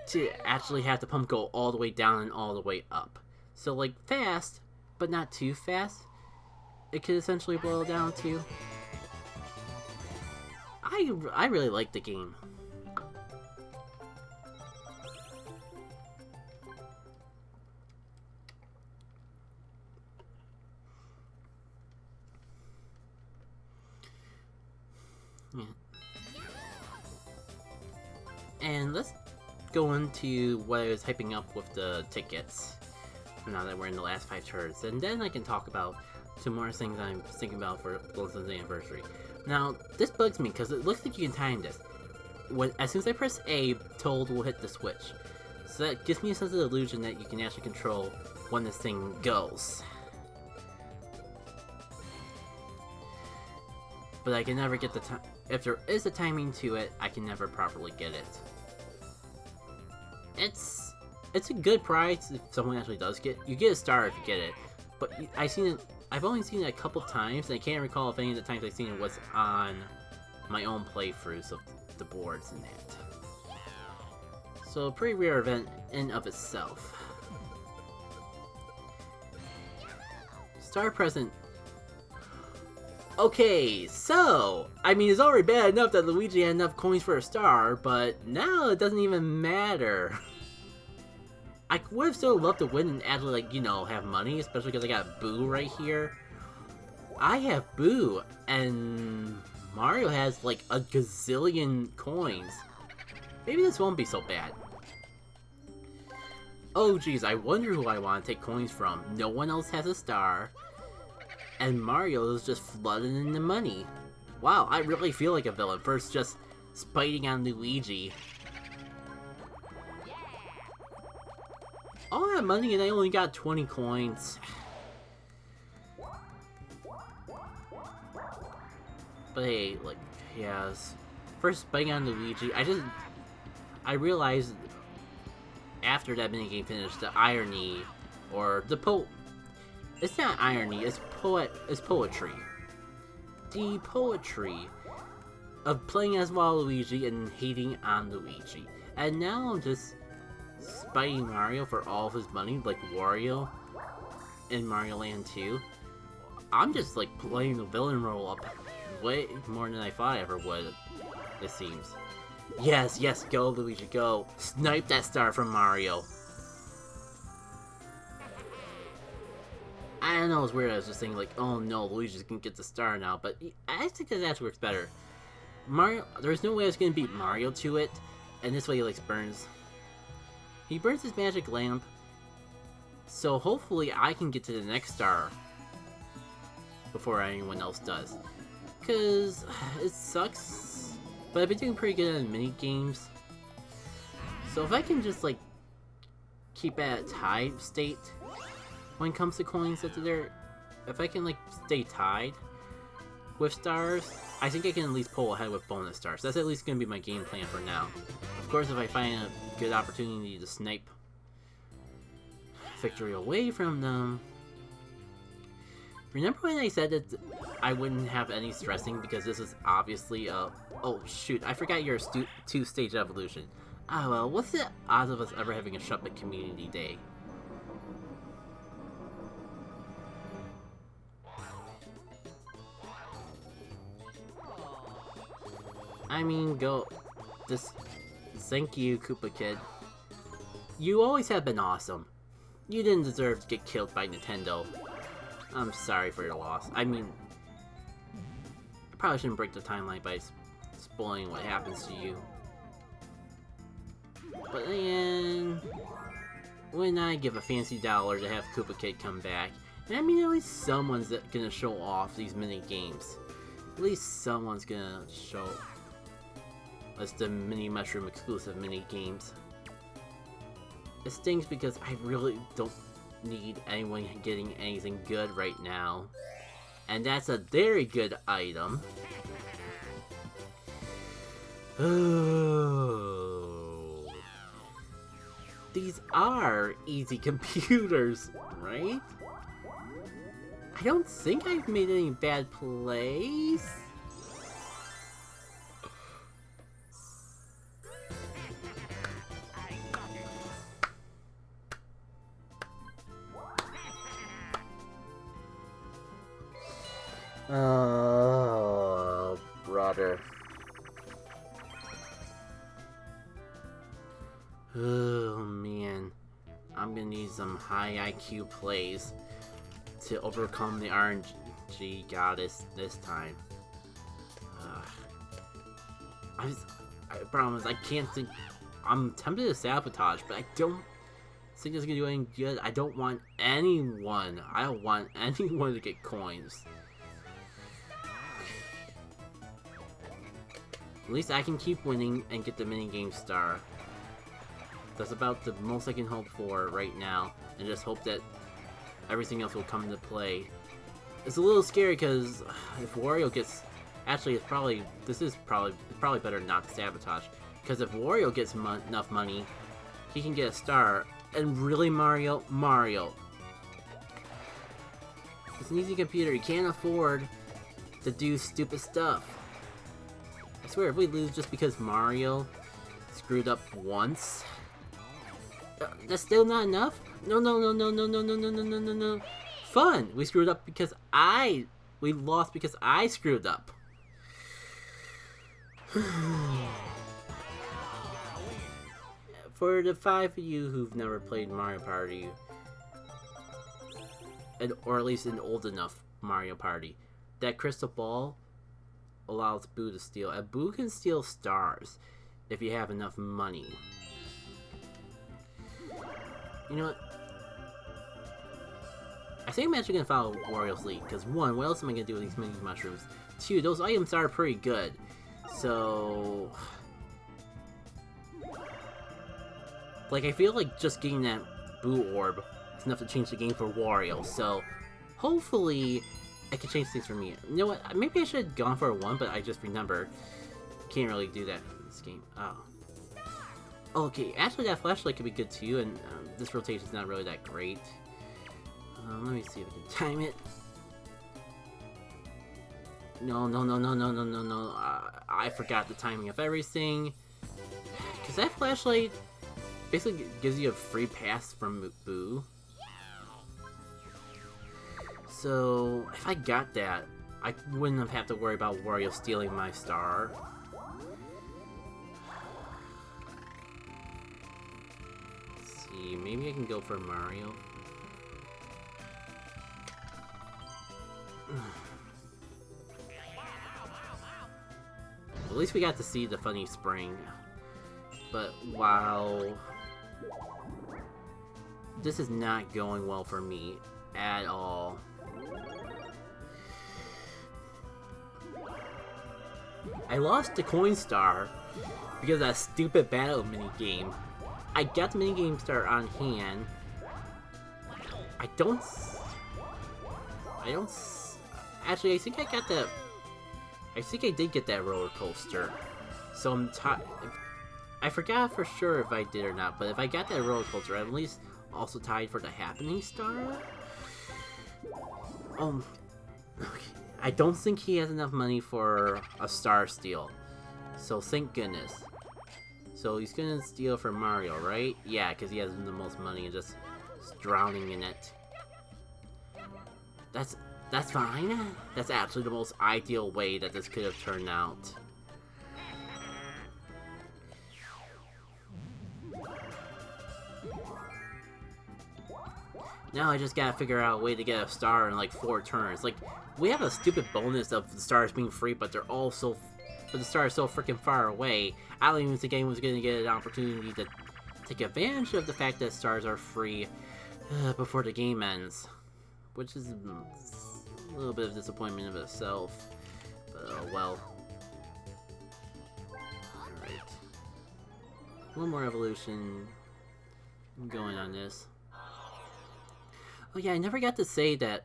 to actually have the pump go all the way down and all the way up. So like fast, but not too fast. It could essentially boil down to. I really like the game. Yeah. And let's go into what I was hyping up with the tickets, now that we're in the last 5 turns, and then I can talk about 2 more things I'm thinking about for Blizzard's anniversary. Now, this bugs me because it looks like you can time this. As soon as I press A, Toad will hit the switch. So that gives me a sense of illusion that you can actually control when this thing goes. But I can never get the time. If there is a timing to it, I can never properly get it. It's a good prize if someone actually does get. You get a star if you get it, but I've only seen it a couple times, and I can't recall if any of the times I've seen it was on my own playthroughs of the boards and that. So a pretty rare event in of itself. Star present. Okay, so, I mean, it's already bad enough that Luigi had enough coins for a star, but now it doesn't even matter. I would have still loved to win and actually, like, you know, have money, especially because I got Boo right here. I have Boo, and Mario has, like, a gazillion coins. Maybe this won't be so bad. Oh, geez, I wonder who I want to take coins from. No one else has a star. And Mario is just flooding in the money. Wow, I really feel like a villain. First, just spiting on Luigi. All that money and I only got 20 coins. But hey, like, yes. First spiting on Luigi, I realized after that minigame finished the irony, or the it's not irony, it's poetry. The poetry of playing as Waluigi and hating on Luigi. And now I'm just spiting Mario for all of his money, like Wario in Mario Land 2. I'm just like playing the villain role up way more than I thought I ever would, it seems. Yes, yes, go Luigi, go. Snipe that star from Mario. I know it's weird, I was just thinking like, oh no, Luigi's gonna get the star now, but I think that actually works better. Mario, there's no way I was gonna beat Mario to it, and this way he like burns. He burns his magic lamp, so hopefully I can get to the next star before anyone else does. Cause it sucks, but I've been doing pretty good in mini games. So if I can just like keep at a tied state when it comes to coins that there, if I can like stay tied with stars, I think I can at least pull ahead with bonus stars. That's at least going to be my game plan for now. Of course, if I find a good opportunity to snipe victory away from them. Remember when I said that I wouldn't have any stressing because this is obviously a... Oh shoot, I forgot your two-stage evolution. Ah well, what's the odds of us ever having a Shuppet Community Day? I mean, go... Thank you, Koopa Kid. You always have been awesome. You didn't deserve to get killed by Nintendo. I'm sorry for your loss. I mean... I probably shouldn't break the timeline by spoiling what happens to you. But then... When I give a fancy dollar to have Koopa Kid come back, I mean at least someone's gonna show off these mini games. At least someone's gonna show us the Mini Mushroom exclusive mini games. It stings because I really don't need anyone getting anything good right now. And that's a very good item. Oh. These are easy computers, right? I don't think I've made any bad plays. Oh, brother. Oh, man. I'm gonna need some high IQ plays to overcome the RNG goddess this time. The problem is I can't think... I'm tempted to sabotage, but I don't think it's gonna do any good. I don't want anyone. I don't want anyone to get coins. At least I can keep winning and get the minigame star. That's about the most I can hope for right now, and just hope that everything else will come into play. It's a little scary because if Wario gets... Actually, it's probably better not to sabotage. Because if Wario gets enough money, he can get a star. And really, Mario? It's an easy computer. You can't afford to do stupid stuff. I swear, if we lose just because Mario screwed up once, that's still not enough? No. Fun! We screwed up because we lost because I screwed up. For the 5 of you who've never played Mario Party, or at least an old enough Mario Party, that crystal ball allows Boo to steal. And Boo can steal stars if you have enough money. You know what? I think I'm actually gonna follow Wario's lead, because 1, what else am I gonna do with these mini mushrooms? 2, those items are pretty good. So... like, I feel like just getting that Boo orb is enough to change the game for Wario, so... hopefully, I can change things for me. You know what? Maybe I should have gone for a 1, but I just remembered. Can't really do that in this game. Oh. Okay, actually that flashlight could be good too, and this rotation's not really that great. Let me see if I can time it. No. I forgot the timing of everything. Because that flashlight basically gives you a free pass from Boo. So, if I got that, I wouldn't have had to worry about Wario stealing my star. Let's see, maybe I can go for Mario. At least we got to see the funny spring. But wow. This is not going well for me at all. I lost the coin star because of that stupid battle minigame. I got the minigame star on hand. Actually, I think I got that. I think I did get that roller coaster. So I'm I forgot for sure if I did or not, but if I got that roller coaster, I'm at least also tied for the happening star. Okay. I don't think he has enough money for a star steal. So thank goodness. So he's gonna steal from Mario, right? Yeah, because he has the most money and just drowning in it. That's fine. That's actually the most ideal way that this could have turned out. Now I just gotta figure out a way to get a star in like 4 turns. Like, we have a stupid bonus of the stars being free, but they're all so... But the star is so freaking far away. I don't even think anyone was gonna get an opportunity to take advantage of the fact that stars are free before the game ends. Which is a little bit of disappointment of itself. But oh well. Alright. One more evolution going on this. Oh yeah, I never got to say that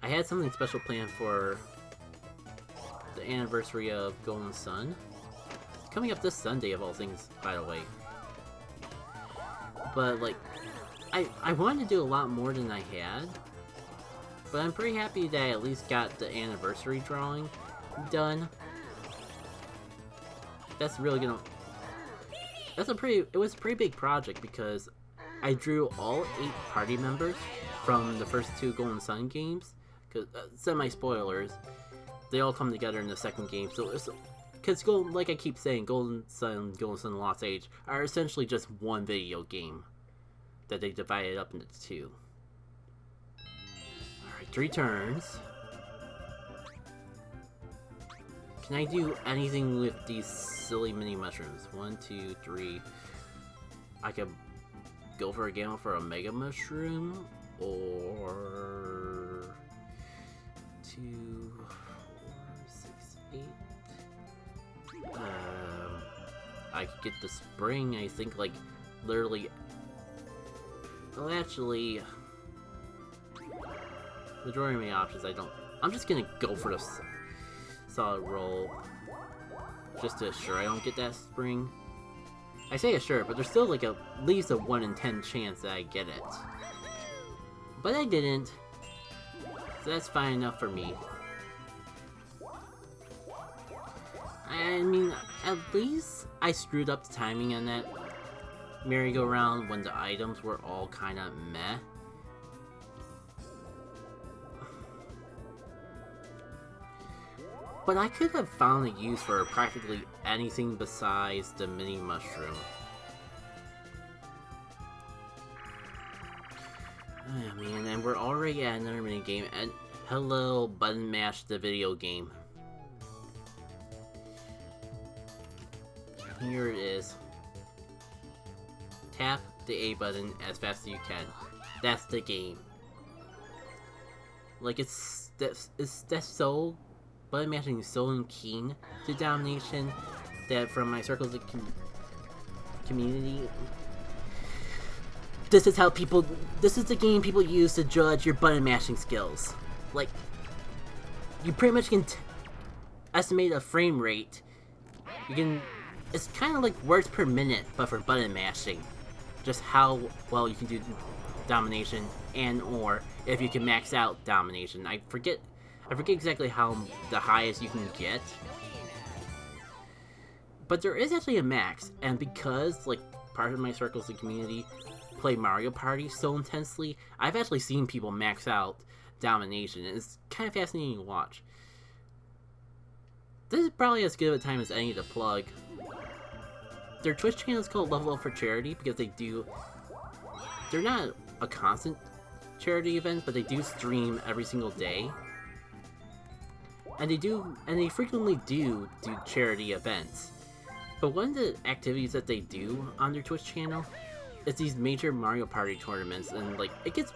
I had something special planned for the anniversary of Golden Sun. It's coming up this Sunday of all things, by the way. But like, I wanted to do a lot more than I had. But I'm pretty happy that I at least got the anniversary drawing done. That's really gonna... It was a pretty big project because I drew all 8 party members from the first 2 Golden Sun games. Cause semi-spoilers, they all come together in the second game. So it's... Because, like I keep saying, Golden Sun Lost Age are essentially just one video game that they divided up into 2. 3 turns. Can I do anything with these silly mini mushrooms? 1, 2, 3. I could go for a gamble for a mega mushroom, or 2, 4, 6, 8. I could get the spring. I think like literally. Well, actually. Majority of my options, I'm just gonna go for the solid roll. Just to assure I don't get that spring. I say assure, but there's still like at least a 1 in 10 chance that I get it. But I didn't. So that's fine enough for me. I mean, at least I screwed up the timing on that merry-go-round when the items were all kinda meh. But I could have found a use for practically anything besides the mini mushroom. Oh man, and we're already at another mini game. And hello, button mash the video game. Here it is. Tap the A button as fast as you can. That's the game. Like that's so. Button mashing is so keen to domination that from my circles of community, this is the game people use to judge your button mashing skills. Like, you pretty much can estimate a frame rate. It's kind of like words per minute, but for button mashing. Just how well you can do domination, and or if you can max out domination. I forget exactly how the highest you can get. But there is actually a max, and because like part of my circles of community play Mario Party so intensely, I've actually seen people max out domination, and it's kind of fascinating to watch. This is probably as good of a time as any to plug. Their Twitch channel is called Level Up for Charity because they're not a constant charity event, but they do stream every single day. and they frequently do charity events. But one of the activities that they do on their Twitch channel is these major Mario Party tournaments, and like it gets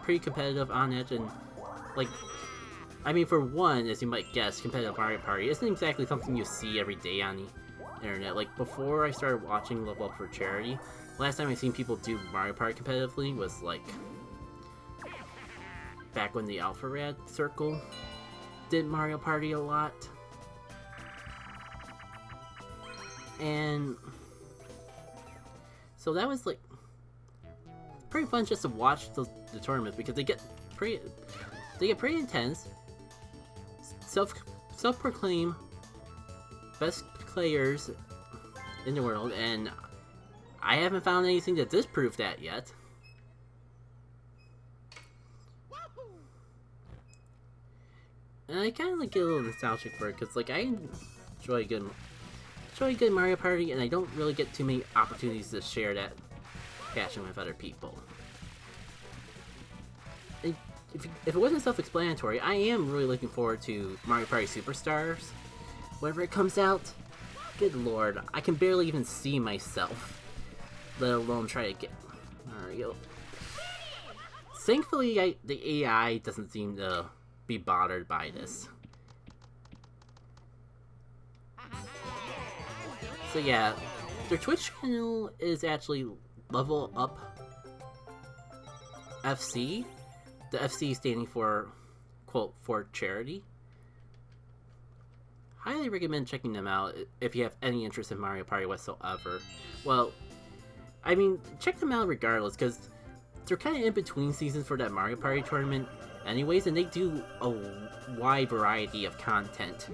pretty competitive on it. And like, I mean, for one, as you might guess, competitive Mario Party isn't exactly something you see every day on the internet. Like, before I started watching Level Up for Charity, last time I seen people do Mario Party competitively was like back when the Alpha Rad Circle did Mario Party a lot. And so that was like pretty fun just to watch the tournaments, because they get pretty intense. Self-proclaimed best players in the world, and I haven't found anything to disprove that yet. And I kind of like get a little nostalgic for it, because like I enjoy good Mario Party, and I don't really get too many opportunities to share that passion with other people. And if it wasn't self-explanatory, I am really looking forward to Mario Party Superstars whenever it comes out. Good lord, I can barely even see myself, let alone try to get Mario. Thankfully, the AI doesn't seem to be bothered by this. So yeah, their Twitch channel is actually Level Up FC. The FC standing for, quote, for charity. Highly recommend checking them out if you have any interest in Mario Party whatsoever. Well, I mean, check them out regardless, because they're kind of in between seasons for that Mario Party tournament anyways, and they do a wide variety of content.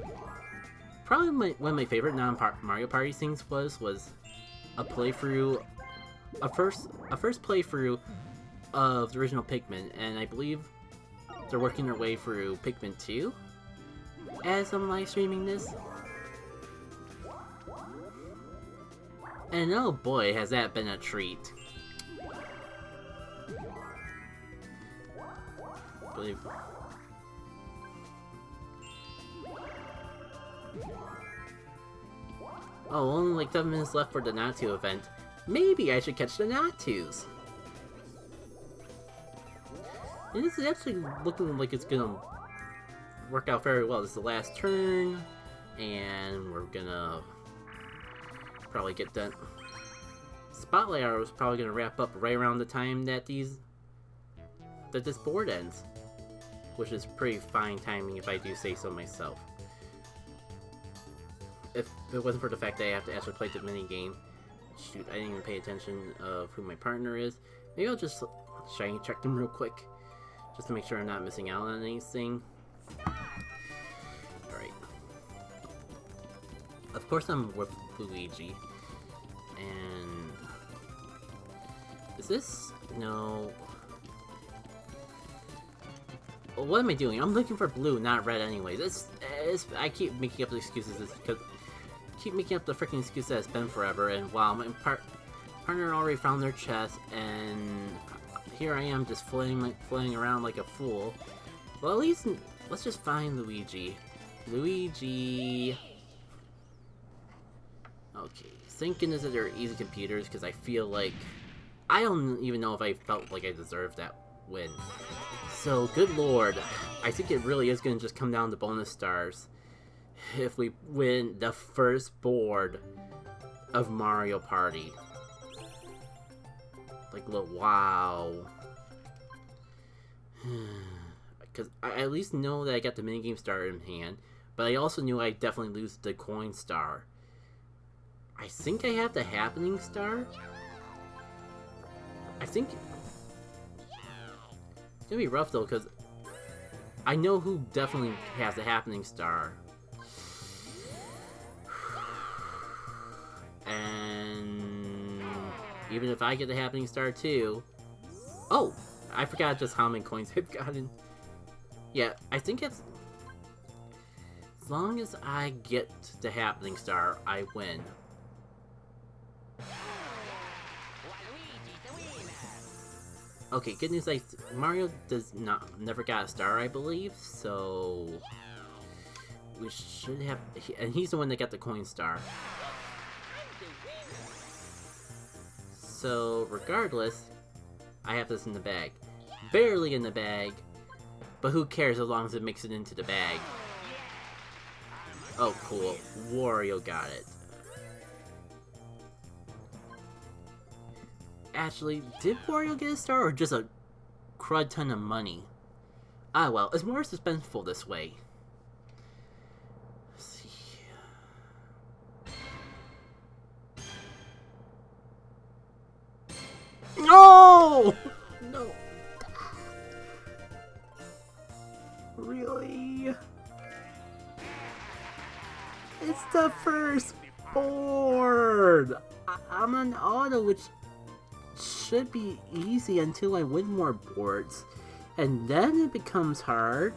Probably one of my favorite non-Mario Party things was a playthrough, a first playthrough of the original Pikmin, and I believe they're working their way through Pikmin 2 as I'm live streaming this. And oh boy, has that been a treat. I believe. Oh, only like 7 minutes left for the Natu event. Maybe I should catch the Natus. And this is actually looking like it's gonna work out very well. This is the last turn, and we're gonna probably get that Spotlight Hour is probably gonna wrap up right around the time that this board ends, which is pretty fine timing if I do say so myself. If it wasn't for the fact that I have to actually play the minigame, shoot, I didn't even pay attention of who my partner is. Maybe I'll just shiny check them real quick, just to make sure I'm not missing out on anything. Alright. Of course I'm with Luigi. And... is this? No. Well, what am I doing? I'm looking for blue, not red anyways. I keep making up the excuses because keep making up the freaking excuse that it's been forever, and wow, my partner already found their chest, and here I am just floating around like a fool. Well, at least let's just find Luigi. Luigi. Okay, thank goodness that they're easy computers, because I feel like I don't even know if I felt like I deserved that win. So, good lord, I think it really is going to just come down to bonus stars if we win the first board of Mario Party. Like, look, wow. Because I at least know that I got the minigame star in hand, but I also knew I'd definitely lose the coin star. I think I have the happening star? I think... it's gonna be rough though, because I know who definitely has the happening star. And even if I get the happening star too... oh! I forgot just how many coins I've gotten. Yeah, I think it's... as long as I get the happening star, I win. Okay, good news, like, Mario never got a star, I believe, so... We should have... And he's the one that got the coin star. So, regardless, I have this in the bag. Barely in the bag, but who cares as long as it makes it into the bag. Oh, cool. Wario got it. Actually, did Wario get a star or just a crud ton of money? Ah well, it's more suspenseful this way. Let's see. No! No. Really? It's the first board! I'm on auto, which should be easy until I win more boards. And then it becomes hard.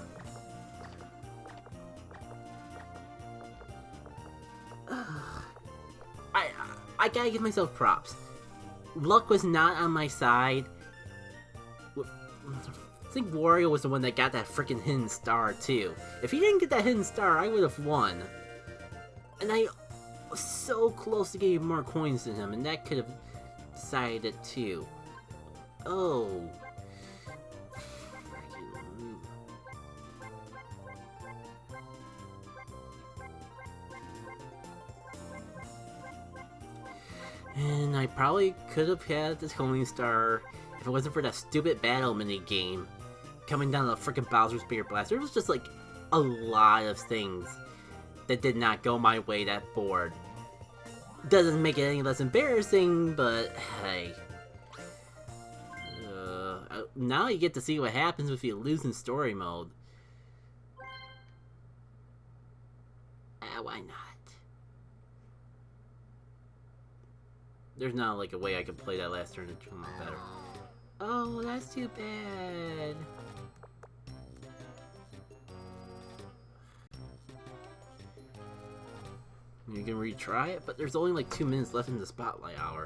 I gotta give myself props. Luck was not on my side. I think Wario was the one that got that freaking hidden star too. If he didn't get that hidden star, I would have won. And I was so close to getting more coins than him, and that could have decided it too. Oh. And I probably could have had this coin star if it wasn't for that stupid battle mini game coming down the freaking Bowser's Spear Blast. There was just like a lot of things that did not go my way that board. Doesn't make it any less embarrassing, but hey. Now you get to see what happens if you lose in story mode. Why not? There's not like a way I could play that last turn to come out better. Oh, that's too bad. You can retry it, but there's only like 2 minutes left in the spotlight hour.